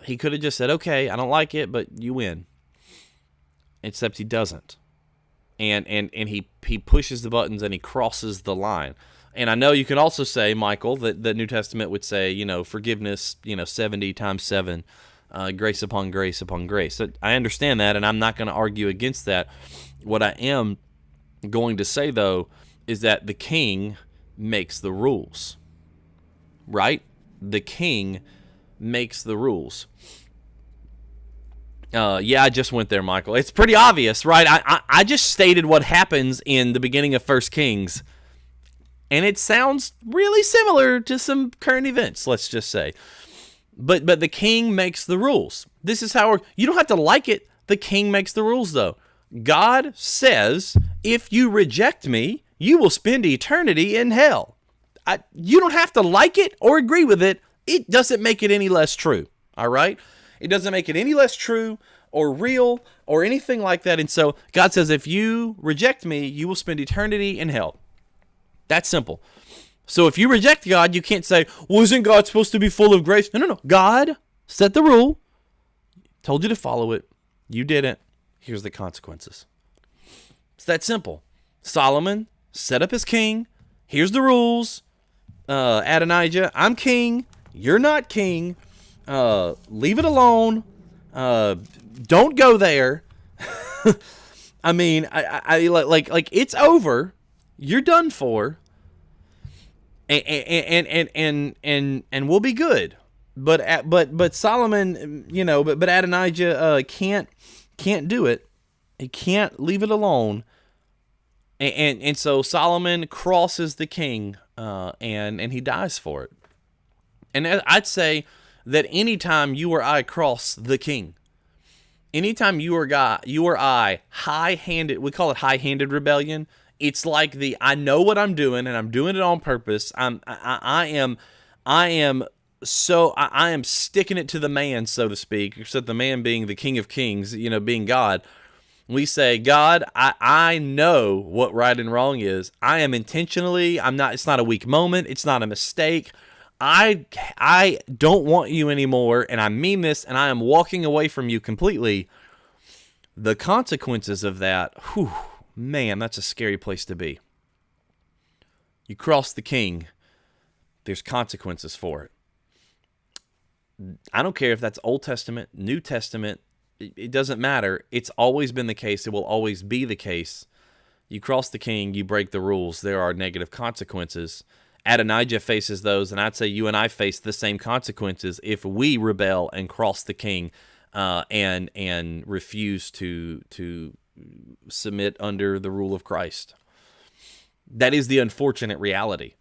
A: he could have just said, okay, I don't like it, but you win. Except he doesn't. And he pushes the buttons and he crosses the line. And I know you can also say, Michael, that the New Testament would say, forgiveness, 70 times 7. Grace upon grace upon grace. So I understand that, and I'm not going to argue against that. What I am going to say, though, is that the king makes the rules. Right? The king makes the rules. I just went there, Michael. It's pretty obvious, right? I just stated what happens in the beginning of 1 Kings, and it sounds really similar to some current events, let's just say. But the king makes the rules. This is how you don't have to like it. The king makes the rules, though. God says, if you reject me, you will spend eternity in hell. You don't have to like it or agree with it. It doesn't make it any less true. All right? It doesn't make it any less true or real or anything like that. And so God says, if you reject me, you will spend eternity in hell. That's simple. So if you reject God, you can't say, well, isn't God supposed to be full of grace? No. God set the rule, told you to follow it. You didn't. Here's the consequences. It's that simple. Solomon set up as king. Here's the rules. Adonijah, I'm king. You're not king. Leave it alone. Don't go there. I mean, I like it's over. You're done for. And we'll be good. But Solomon, but Adonijah can't do it. He can't leave it alone. And so Solomon crosses the king, and he dies for it. And I'd say that anytime you or I cross the king, anytime you or I high-handed, we call it high-handed rebellion. It's like I know what I'm doing, and I'm doing it on purpose. I am sticking it to the man, so to speak, except the man being the King of Kings, being God. We say, God, I know what right and wrong is. I am intentionally, it's not a weak moment. It's not a mistake. I don't want you anymore, and I mean this, and I am walking away from you completely. The consequences of that, man, that's a scary place to be. You cross the king, there's consequences for it. I don't care if that's Old Testament, New Testament, it doesn't matter. It's always been the case. It will always be the case. You cross the king, you break the rules. There are negative consequences. Adonijah faces those, and I'd say you and I face the same consequences if we rebel and cross the king and refuse to submit under the rule of Christ. That is the unfortunate reality.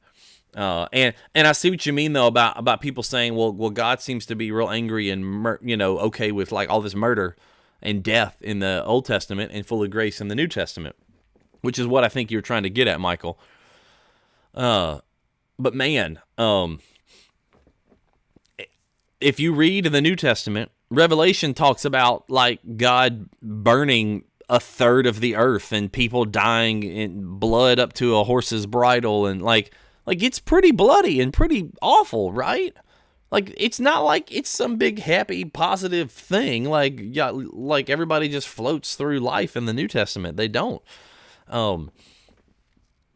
A: And I see what you mean though about people saying, well, God seems to be real angry and okay with like all this murder and death in the Old Testament and full of grace in the New Testament, which is what I think you're trying to get at, Michael. But man, if you read in the New Testament, Revelation talks about like God burning a third of the earth and people dying in blood up to a horse's bridle, and like it's pretty bloody and pretty awful, right? Like it's not like it's some big happy positive thing. Like everybody just floats through life in the New Testament. They don't.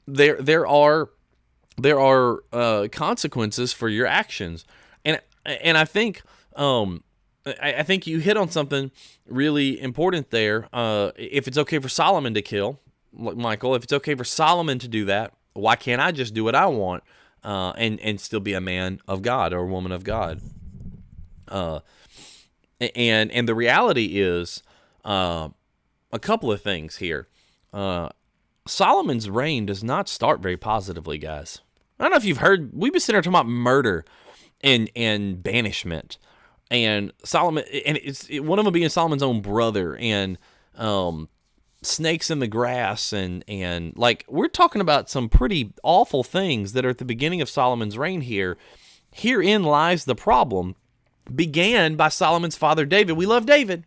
A: There are consequences for your actions, and I think I think you hit on something really important there. If it's okay for Solomon to kill, Michael, if it's okay for Solomon to do that, why can't I just do what I want and still be a man of God or a woman of God? And the reality is a couple of things here. Solomon's reign does not start very positively, guys. I don't know if you've heard, we've been sitting here talking about murder and banishment. And Solomon, and one of them being Solomon's own brother, and snakes in the grass, and like we're talking about some pretty awful things that are at the beginning of Solomon's reign here. Herein lies the problem. Began by Solomon's father David. We love David.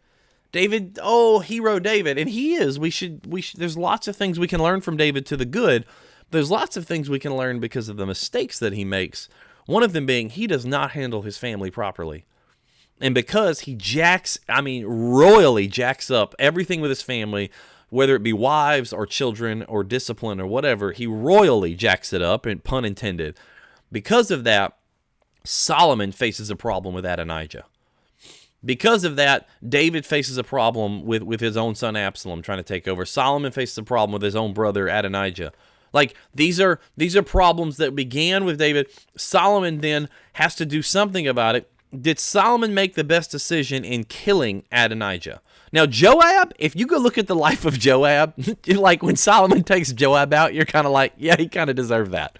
A: Hero David, and he is. We should. There's lots of things we can learn from David to the good. There's lots of things we can learn because of the mistakes that he makes. One of them being he does not handle his family properly. And because he royally jacks up everything with his family, whether it be wives or children or discipline or whatever, he royally jacks it up, and pun intended. Because of that, Solomon faces a problem with Adonijah. Because of that, David faces a problem with his own son Absalom trying to take over. Solomon faces a problem with his own brother Adonijah. Like these are problems that began with David. Solomon then has to do something about it. Did Solomon make the best decision in killing Adonijah? Now, Joab, if you go look at the life of Joab, like when Solomon takes Joab out, you're kind of like, yeah, he kind of deserved that.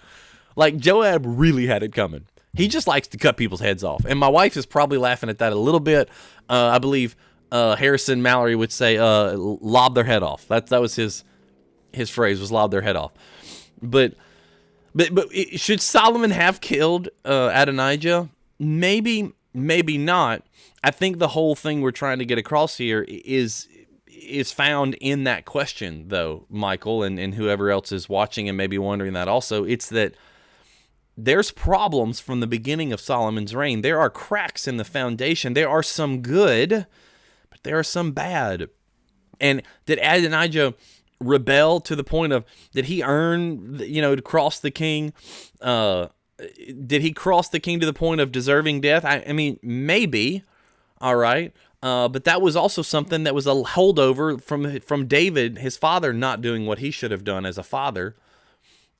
A: Like, Joab really had it coming. He just likes to cut people's heads off. And my wife is probably laughing at that a little bit. I believe Harrison Mallory would say, lob their head off. That was his phrase, was lob their head off. But should Solomon have killed Adonijah? Maybe not. I think the whole thing we're trying to get across here is found in that question, though, Michael, and whoever else is watching and maybe wondering that also. It's that there's problems from the beginning of Solomon's reign. There are cracks in the foundation. There are some good, but there are some bad. And did Adonijah rebel to the point of, did he earn, to cross the king? Did he cross the king to the point of deserving death? I mean, maybe, all right. But that was also something that was a holdover from David, his father, not doing what he should have done as a father.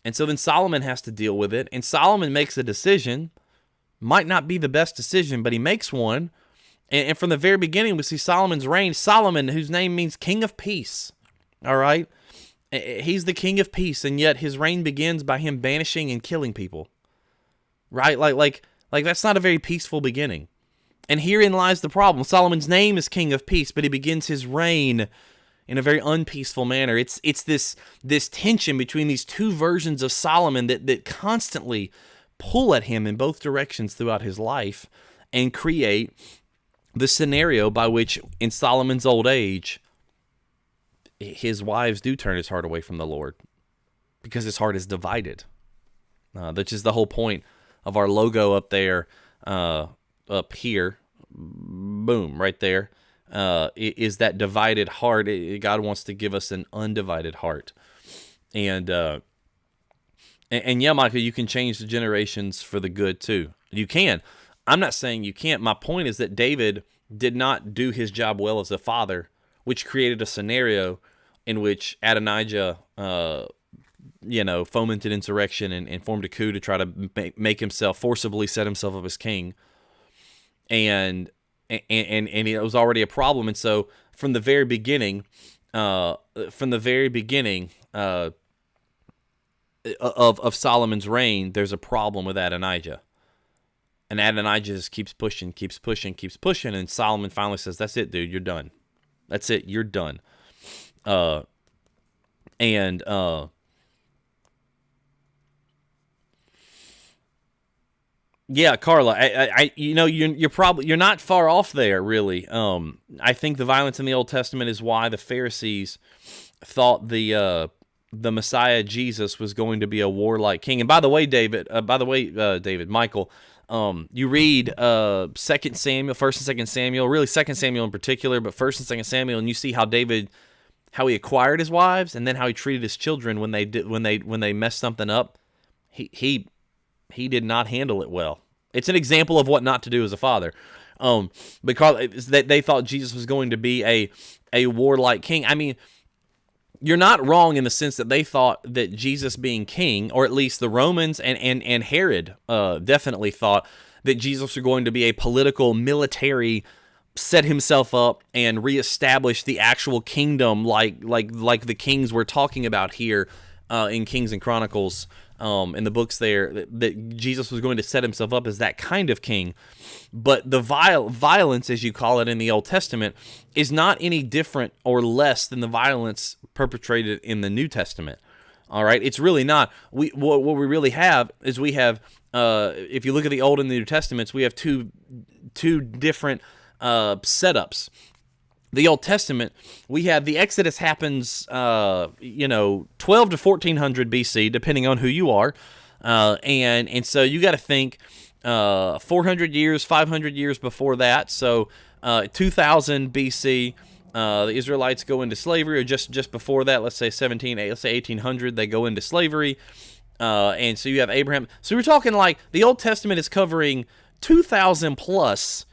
A: And so then Solomon has to deal with it. And Solomon makes a decision. Might not be the best decision, but he makes one. And from the very beginning, we see Solomon's reign. Solomon, whose name means King of Peace. All right? He's the King of Peace, and yet his reign begins by him banishing and killing people. Right? Like that's not a very peaceful beginning. And herein lies the problem. Solomon's name is King of Peace, but he begins his reign in a very unpeaceful manner. It's this tension between these two versions of Solomon that constantly pull at him in both directions throughout his life and create the scenario by which, in Solomon's old age, his wives do turn his heart away from the Lord because his heart is divided. Which is the whole point of our logo up there, up here, boom, right there, is that divided heart. God wants to give us an undivided heart. And yeah, Michael, you can change the generations for the good too. You can. I'm not saying you can't. My point is that David did not do his job well as a father, which created a scenario in which Adonijah, fomented insurrection and formed a coup to try to make himself, forcibly set himself up as king. And it was already a problem. And so from the very beginning, of Solomon's reign, there's a problem with Adonijah. And Adonijah just keeps pushing, and Solomon finally says, "That's it, dude. You're done. That's it. You're done." Yeah, Carla, you're not far off there, really. I think the violence in the Old Testament is why the Pharisees thought the Messiah Jesus was going to be a warlike king. And by the way, Michael, you read 2 Samuel, 1 and 2 Samuel, really 2 Samuel in particular, but 1 and 2 Samuel, and you see how he acquired his wives, and then how he treated his children when they messed something up. He did not handle it well. It's an example of what not to do as a father, because they thought Jesus was going to be a warlike king. I mean, you're not wrong in the sense that they thought that Jesus being king, or at least the Romans and Herod definitely thought that Jesus was going to be a political, military, set himself up and reestablish the actual kingdom like the kings we're talking about here in Kings and Chronicles, in the books there, that Jesus was going to set himself up as that kind of king. But the violence, as you call it in the Old Testament, is not any different or less than the violence perpetrated in the New Testament. All right, it's really not. What we really have is if you look at the Old and the New Testaments, we have two different setups. The Old Testament, we have the Exodus happens, 12 to 1400 BC, depending on who you are, and so you got to think 400 years, 500 years before that. So 2000 BC, the Israelites go into slavery, or just before that, let's say 1800, they go into slavery, and so you have Abraham. So we're talking like the Old Testament is covering 2,000 plus.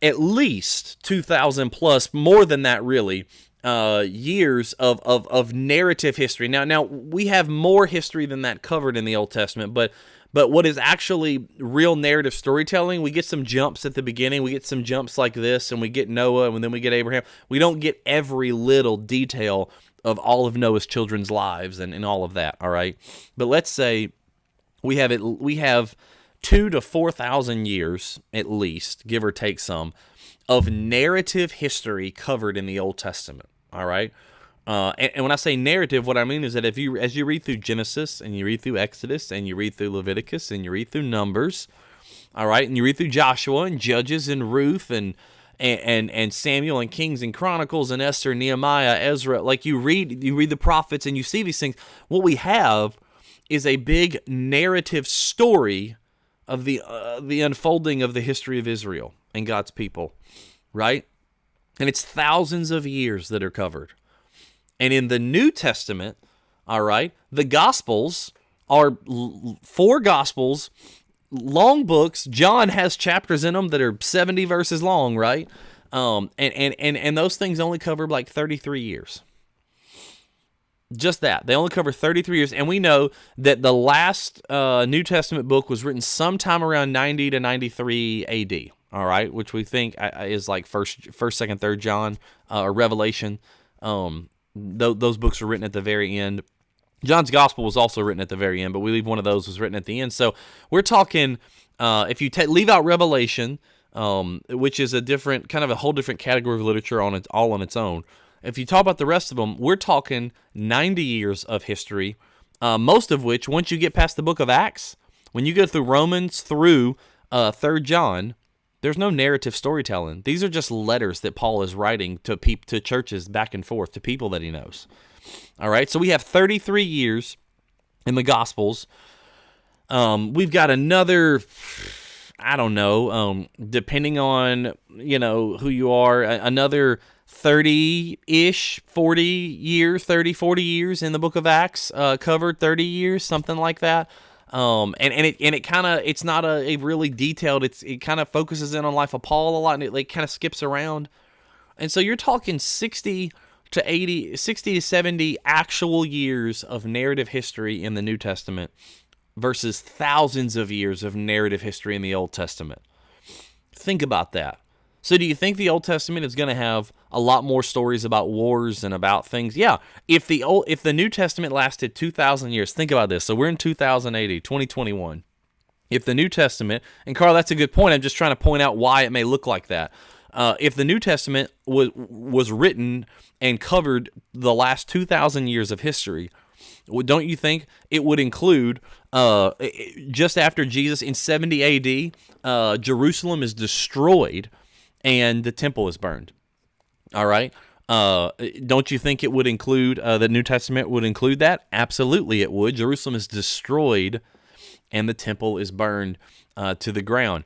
A: At least 2,000 plus, more than that really, years of narrative history. Now we have more history than that covered in the Old Testament, but what is actually real narrative storytelling, we get some jumps at the beginning, we get some jumps like this, and we get Noah, and then we get Abraham. We don't get every little detail of all of Noah's children's lives and all of that, all right? But let's say we have 2,000 to 4,000 years, at least, give or take some, of narrative history covered in the Old Testament. All right, and when I say narrative, what I mean is that as you read through Genesis, and you read through Exodus, and you read through Leviticus, and you read through Numbers, all right, and you read through Joshua and Judges and Ruth and Samuel and Kings and Chronicles and Esther, Nehemiah, Ezra, like you read the prophets and you see these things. What we have is a big narrative story of the unfolding of the history of Israel and God's people, right? And it's thousands of years that are covered. And in the New Testament, all right, the Gospels are four Gospels, long books. John has chapters in them that are 70 verses long, right? And those things only cover like 33 years. Just that. They only cover 33 years. And we know that the last New Testament book was written sometime around 90 to 93 AD, all right, which we think is like first, second, third John or Revelation. Those books are written at the very end. John's Gospel was also written at the very end, but we leave one of those was written at the end. So we're talking, if you leave out Revelation, which is a different, kind of a whole different category of literature all on its own. If you talk about the rest of them, we're talking 90 years of history, most of which, once you get past the book of Acts, when you go through Romans through 3rd John, there's no narrative storytelling. These are just letters that Paul is writing to churches back and forth, to people that he knows. All right, so we have 33 years in the Gospels. We've got another, I don't know, depending on, who you are, another 30-ish, 40 years in the book of Acts, covered 30 years, something like that. It's not a really detailed, it kind of focuses in on life of Paul a lot, and it kind of skips around. And so you're talking 60 to 70 actual years of narrative history in the New Testament versus thousands of years of narrative history in the Old Testament. Think about that. So do you think the Old Testament is going to have a lot more stories about wars and about things? Yeah. If the New Testament lasted 2,000 years, think about this. So we're in 2080, 2021. If the New Testament, and Carl, that's a good point. I'm just trying to point out why it may look like that. If the New Testament was written and covered the last 2,000 years of history, don't you think it would include, just after Jesus in 70 AD, Jerusalem is destroyed and the temple is burned? All right. Don't you think it would include, the New Testament would include that? Absolutely it would. Jerusalem is destroyed and the temple is burned to the ground.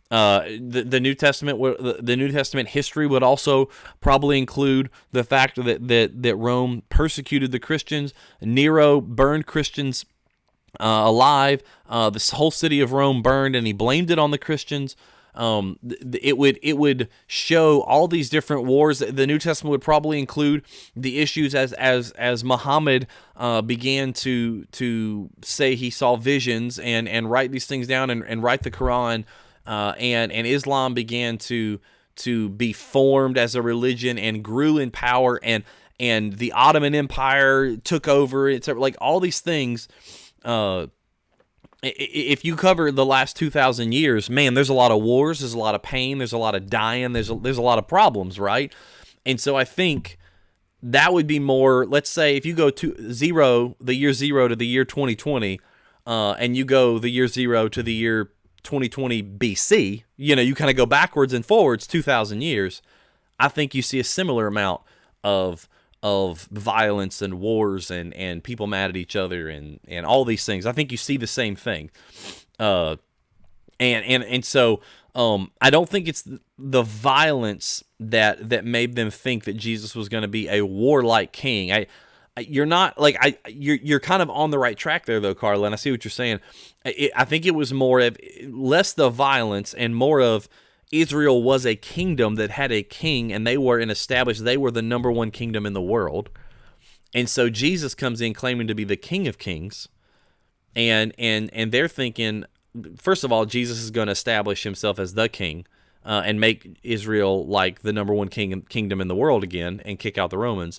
A: The New Testament history would also probably include the fact that Rome persecuted the Christians. Nero burned Christians alive. This whole city of Rome burned, and he blamed it on the Christians. It would show all these different wars. The New Testament would probably include the issues as Muhammad began to say he saw visions and write these things down and write the Quran. And Islam began to be formed as a religion and grew in power, and the Ottoman Empire took over. It's like all these things. If you cover the last 2,000 years, man, there's a lot of wars, there's a lot of pain, there's a lot of dying, there's a lot of problems, right? And so I think that would be more. Let's say if you go to the year zero to the year 2020, and you go the year zero to the year 2020 BC, you kind of go backwards and forwards 2,000 years. I think you see a similar amount of violence and wars and people mad at each other and all these things. I think you see the same thing. So I don't think it's the violence that made them think that Jesus was going to be a warlike king. You're not like you're kind of on the right track there though, Carla, and I see what you're saying. I think it was more of less the violence and more of Israel was a kingdom that had a king, and they were the number one kingdom in the world. And so Jesus comes in claiming to be the King of Kings, and they're thinking, first of all, Jesus is going to establish himself as the king and make Israel like the number one kingdom in the world again and kick out the Romans.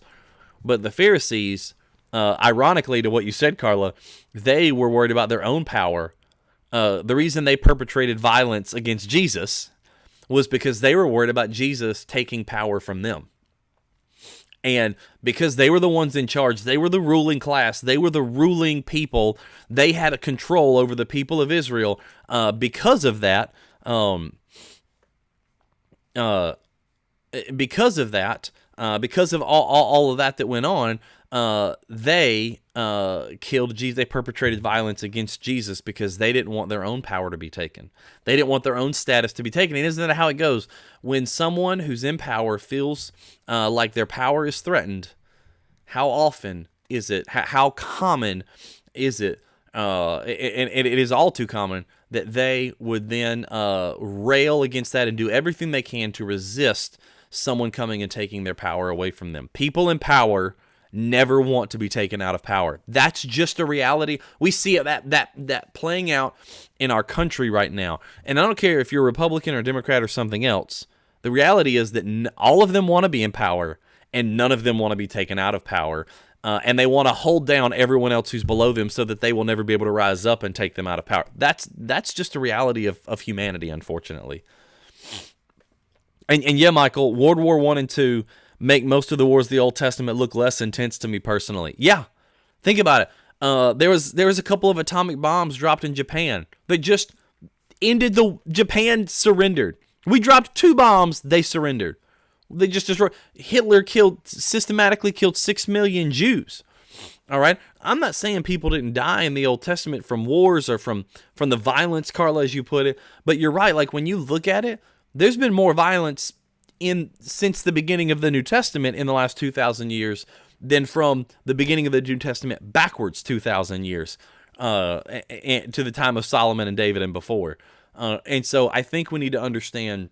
A: But the Pharisees, ironically to what you said, Carla, they were worried about their own power. The reason they perpetrated violence against Jesus was because they were worried about Jesus taking power from them. And because they were the ones in charge, they were the ruling class, they were the ruling people, they had a control over the people of Israel. Because of that, because of all of that went on, they killed Jesus. They perpetrated violence against Jesus because they didn't want their own power to be taken. They didn't want their own status to be taken. And isn't that how it goes? When someone who's in power feels like their power is threatened, how often is it? How common is it? And it is all too common that they would then rail against that and do everything they can to resist someone coming and taking their power away from them. People in power never want to be taken out of power. That's just a reality. We see that playing out in our country right now. And I don't care if you're a Republican or Democrat or something else. The reality is that all of them want to be in power, and none of them want to be taken out of power. And they want to hold down everyone else who's below them so that they will never be able to rise up and take them out of power. That's just a reality of humanity, unfortunately. And yeah, Michael, World War I and II make most of the wars of the Old Testament look less intense to me personally. Yeah, think about it. There was a couple of atomic bombs dropped in Japan that just ended Japan surrendered. We dropped 2 bombs, they surrendered. They just destroyed. Hitler systematically killed 6 million Jews. All right, I'm not saying people didn't die in the Old Testament from wars or from the violence, Carla, as you put it. But you're right. Like when you look at it, there's been more violence since the beginning of the New Testament in the last 2,000 years than from the beginning of the New Testament backwards 2,000 years and to the time of Solomon and David and before. And so I think we need to understand,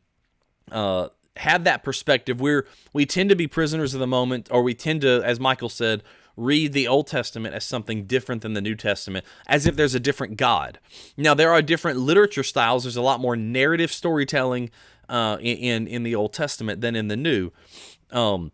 A: have that perspective where we tend to be prisoners of the moment, or we tend to, as Michael said, read the Old Testament as something different than the New Testament, as if there's a different God. Now, there are different literature styles. There's a lot more narrative storytelling in the Old Testament than in the New, and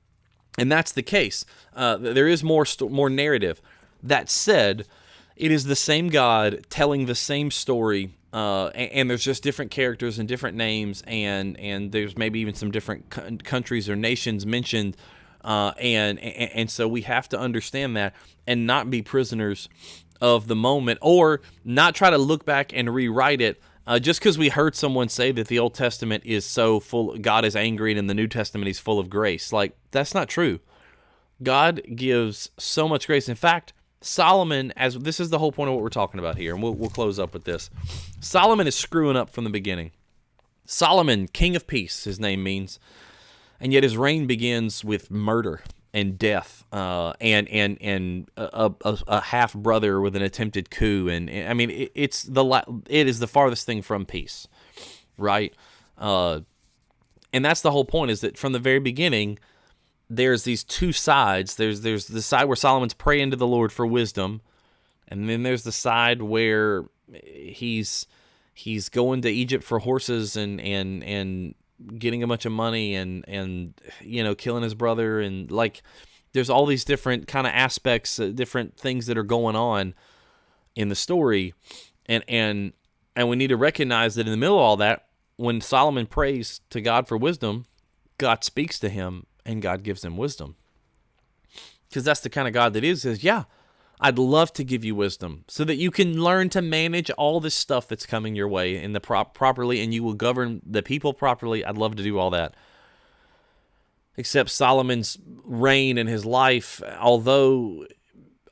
A: that's the case. There is more narrative. That said, it is the same God telling the same story, and there's just different characters and different names, and there's maybe even some different countries or nations mentioned, and so we have to understand that and not be prisoners of the moment, or not try to look back and rewrite it. Just because we heard someone say that the Old Testament is so full, God is angry, and in the New Testament he's full of grace. Like, that's not true. God gives so much grace. In fact, Solomon, as this is the whole point of what we're talking about here, and we'll close up with this. Solomon is screwing up from the beginning. Solomon, King of Peace, his name means, and yet his reign begins with murder and death, and a half brother with an attempted coup, and I mean it is the farthest thing from peace, right? And that's the whole point, is that from the very beginning, there's these two sides. There's the side where Solomon's praying to the Lord for wisdom, and then there's the side where he's going to Egypt for horses and getting a bunch of money and killing his brother, and like there's all these different kind of aspects, different things that are going on in the story, and we need to recognize that in the middle of all that, when Solomon prays to God for wisdom, God speaks to him and God gives him wisdom, because that's the kind of God that says, yeah, I'd love to give you wisdom so that you can learn to manage all this stuff that's coming your way in the properly, and you will govern the people properly. I'd love to do all that. Except Solomon's reign and his life, although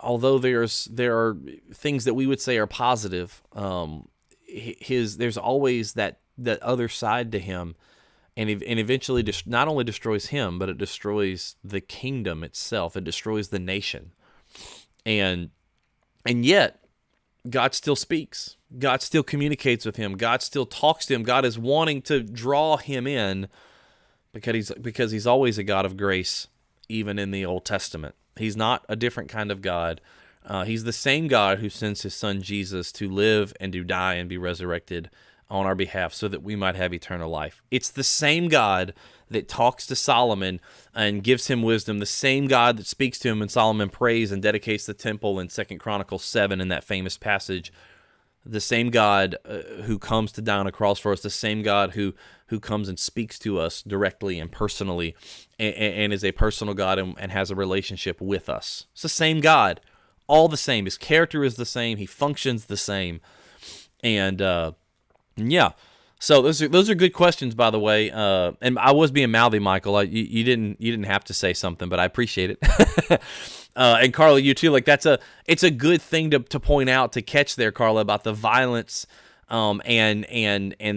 A: there are things that we would say are positive, there's always that other side to him, and eventually not only destroys him, but it destroys the kingdom itself. It destroys the nation. And yet, God still speaks. God still communicates with him. God still talks to him. God is wanting to draw him in because he's always a God of grace, even in the Old Testament. He's not a different kind of God. He's the same God who sends his son Jesus to live and to die and be resurrected on our behalf so that we might have eternal life. It's the same God that talks to Solomon and gives him wisdom, the same God that speaks to him when Solomon prays and dedicates the temple in 2 Chronicles 7 in that famous passage, the same God who comes to die on a cross for us, the same God who comes and speaks to us directly and personally and is a personal God and has a relationship with us. It's the same God, all the same. His character is the same. He functions the same. And So those are good questions, by the way. And I was being mouthy, Michael. You didn't have to say something, but I appreciate it. And Carla, you too. Like it's a good thing to point out, to catch there, Carla, about the violence, and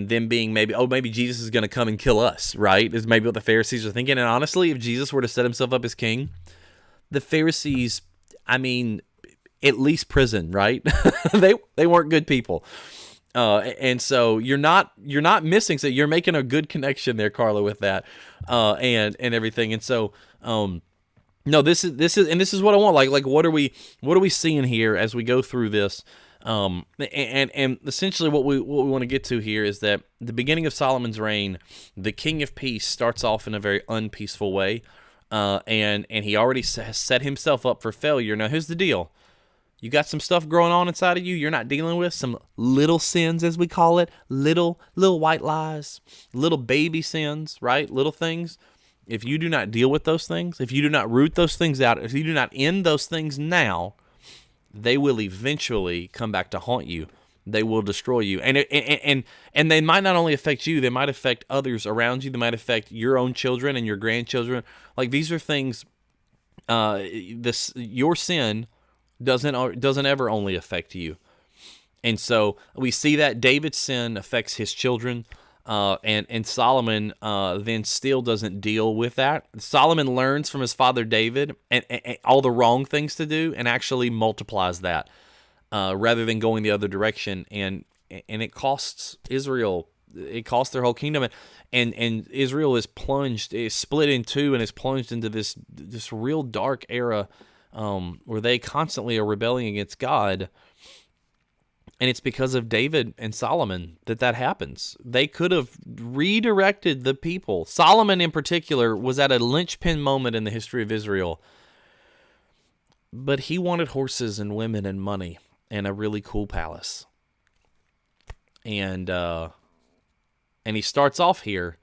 A: them being maybe Jesus is going to come and kill us, right? Is maybe what the Pharisees are thinking. And honestly, if Jesus were to set himself up as king, the Pharisees, I mean, at least prison, right? they weren't good people. And so you're not missing. So you're making a good connection there, Carla, with that, and everything. And so, no, this is what I want. Like what are we seeing here as we go through this? And essentially what we want to get to here is that the beginning of Solomon's reign, the King of Peace starts off in a very unpeaceful way, and he already has set himself up for failure. Now, here's the deal. You got some stuff growing on inside of you you're not dealing with, some little sins, as we call it, little white lies, little baby sins, right? Little things. If you do not deal with those things, if you do not root those things out, if you do not end those things now, they will eventually come back to haunt you. They will destroy you. And they might not only affect you, they might affect others around you. They might affect your own children and your grandchildren. Like, these are things, your sin doesn't ever only affect you. And so we see that David's sin affects his children, and Solomon then still doesn't deal with that. Solomon learns from his father David and all the wrong things to do, and actually multiplies that, rather than going the other direction. And it costs Israel. It costs their whole kingdom, and Israel is split in two, and is plunged into this real dark era, where they constantly are rebelling against God. And it's because of David and Solomon that happens. They could have redirected the people. Solomon in particular was at a linchpin moment in the history of Israel. But he wanted horses and women and money and a really cool palace. And he starts off here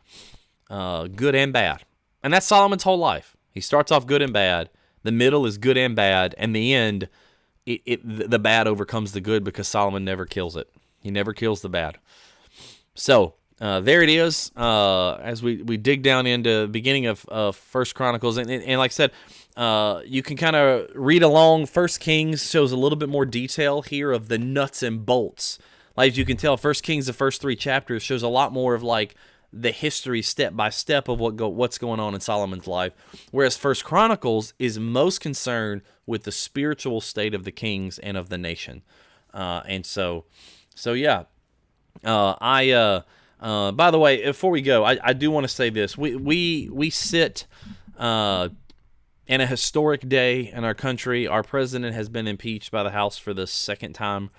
A: good and bad. And that's Solomon's whole life. He starts off good and bad. The middle is good and bad, and the end, the bad overcomes the good, because Solomon never kills it. He never kills the bad. So there it is. As we dig down into the beginning of First Chronicles, and like I said, you can kind of read along. First Kings shows a little bit more detail here of the nuts and bolts. Like, as you can tell, First Kings, the first 3 chapters, shows a lot more of like the history step by step of what's going on in Solomon's life, whereas First Chronicles is most concerned with the spiritual state of the kings and of the nation. And so yeah. By the way, before we go, I do want to say this: we sit in a historic day in our country. Our president has been impeached by the House for the second time.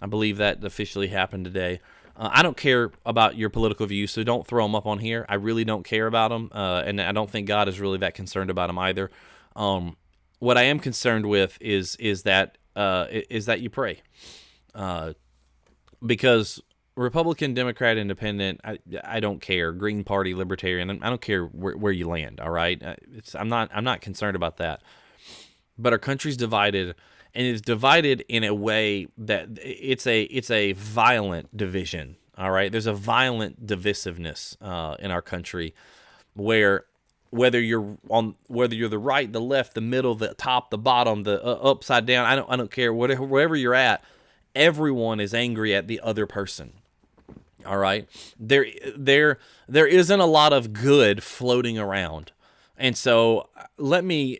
A: I believe that officially happened today. I don't care about your political views, so don't throw them up on here. I really don't care about them, and I don't think God is really that concerned about them either. What I am concerned with is that you pray, because Republican, Democrat, Independent, I don't care. Green Party, Libertarian, I don't care where you land. All right, I'm not concerned about that. But our country's divided. And it's divided in a way that it's a violent division. All right, there's a violent divisiveness in our country, where whether you're the right, the left, the middle, the top, the bottom, the upside down, I don't care. Wherever you're at, everyone is angry at the other person. All right, there isn't a lot of good floating around, and so let me,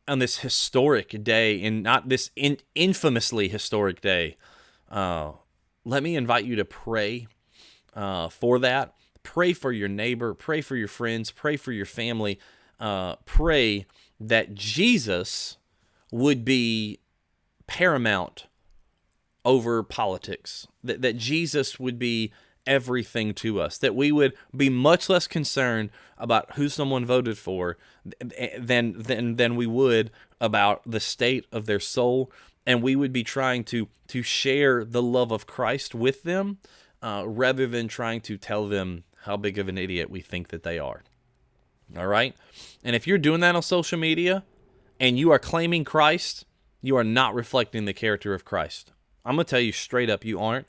A: on this historic day, and not this infamously historic day, let me invite you to pray for that. Pray for your neighbor. Pray for your friends. Pray for your family. Pray that Jesus would be paramount over politics. That Jesus would be everything to us, that we would be much less concerned about who someone voted for than we would about the state of their soul, and we would be trying to share the love of Christ with them, rather than trying to tell them how big of an idiot we think that they are. All right? And if you're doing that on social media and you are claiming Christ, you are not reflecting the character of Christ. I'm going to tell you straight up, you aren't.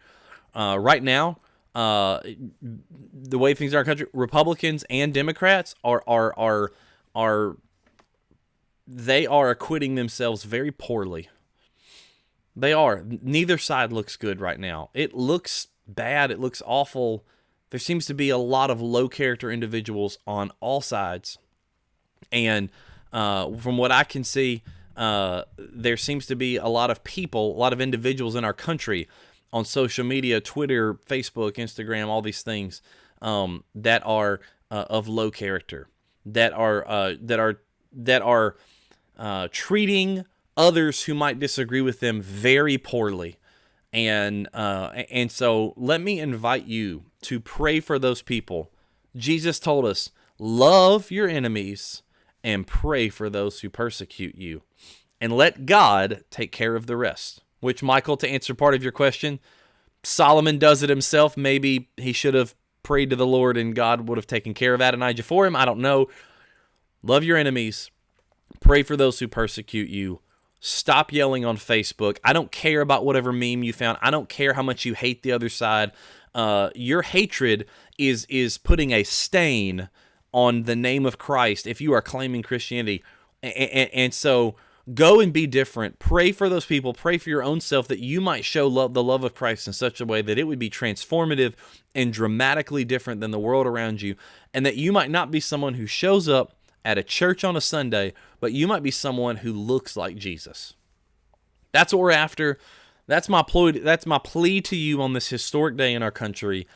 A: Right now, the way things are in our country, Republicans and Democrats are they are acquitting themselves very poorly. They are. Neither side looks good right now. It looks bad. It looks awful. There seems to be a lot of low character individuals on all sides. And from what I can see, there seems to be a lot of people, a lot of individuals in our country on social media, Twitter, Facebook, Instagram, all these things that are of low character, that are treating others who might disagree with them very poorly. And so let me invite you to pray for those people. Jesus told us, love your enemies and pray for those who persecute you, and let God take care of the rest. Which, Michael, to answer part of your question, Solomon does it himself. Maybe he should have prayed to the Lord and God would have taken care of Adonijah for him. I don't know. Love your enemies. Pray for those who persecute you. Stop yelling on Facebook. I don't care about whatever meme you found. I don't care how much you hate the other side. Your hatred is putting a stain on the name of Christ if you are claiming Christianity. And so go and be different. Pray for those people. Pray for your own self that you might show the love of Christ in such a way that it would be transformative and dramatically different than the world around you, and that you might not be someone who shows up at a church on a Sunday, but you might be someone who looks like Jesus. That's what we're after. That's my plea to you on this historic day in our country.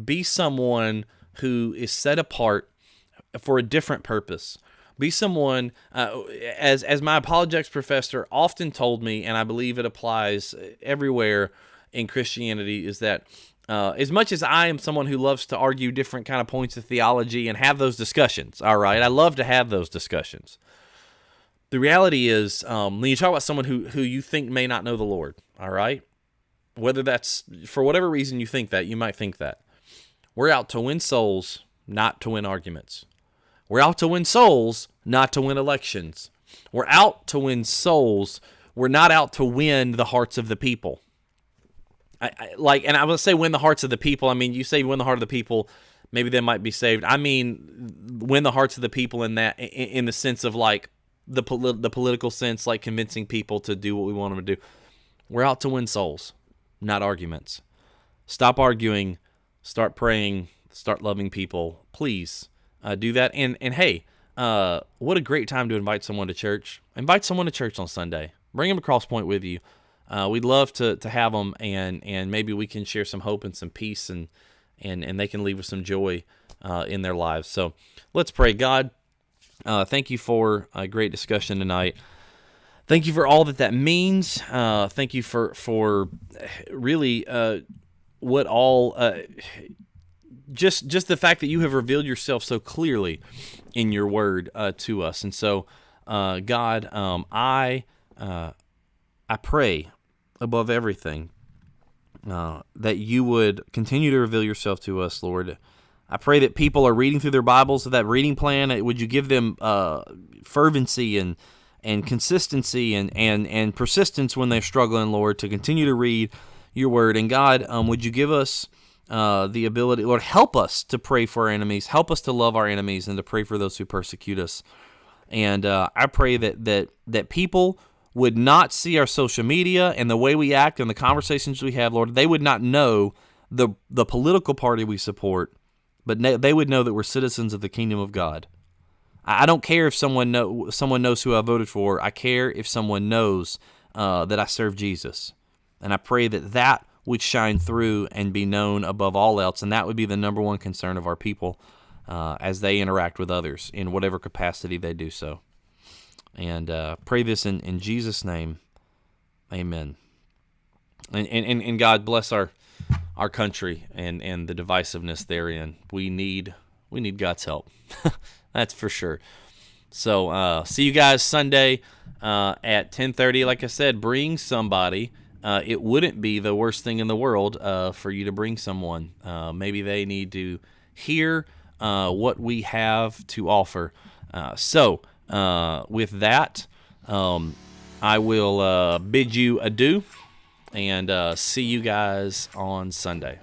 A: Be someone who is set apart for a different purpose. Be someone, as my apologetics professor often told me, and I believe it applies everywhere in Christianity, is that as much as I am someone who loves to argue different kind of points of theology and have those discussions, all right, I love to have those discussions. The reality is, when you talk about someone who you think may not know the Lord, all right, whether that's for whatever reason you think that, you might think that. We're out to win souls, not to win arguments. We're out to win souls, not to win elections. We're out to win souls. We're not out to win the hearts of the people. And I would say win the hearts of the people. I mean, you say win the heart of the people, maybe they might be saved. I mean, win the hearts of the people in the sense of like the political sense, like convincing people to do what we want them to do. We're out to win souls, not arguments. Stop arguing. Start praying. Start loving people. Please do that. And hey, what a great time to invite someone to church. Invite someone to church on Sunday. Bring them to Cross Point with you. We'd love to have them, and maybe we can share some hope and some peace, and they can leave with some joy in their lives. So let's pray. God, thank you for a great discussion tonight. Thank you for all that means. Thank you for really what all just the fact that you have revealed yourself so clearly in your word to us. And so, God, I pray above everything that you would continue to reveal yourself to us, Lord. I pray that people are reading through their Bibles, that reading plan, would you give them fervency and consistency and persistence when they're struggling, Lord, to continue to read your word. And God, would you give us the ability, Lord, help us to pray for our enemies, help us to love our enemies and to pray for those who persecute us. And I pray that people would not see our social media and the way we act and the conversations we have, Lord. They would not know the political party we support, but they would know that we're citizens of the kingdom of God. I don't care if someone knows who I voted for. I care if someone knows that I serve Jesus. And I pray that would shine through and be known above all else, and that would be the number one concern of our people as they interact with others in whatever capacity they do so. And pray this in Jesus' name, amen. And God bless our country and the divisiveness therein. We need God's help. That's for sure. So see you guys Sunday at 10:30. Like I said, bring somebody. It wouldn't be the worst thing in the world for you to bring someone. Maybe they need to hear what we have to offer. So with that, I will bid you adieu and see you guys on Sunday.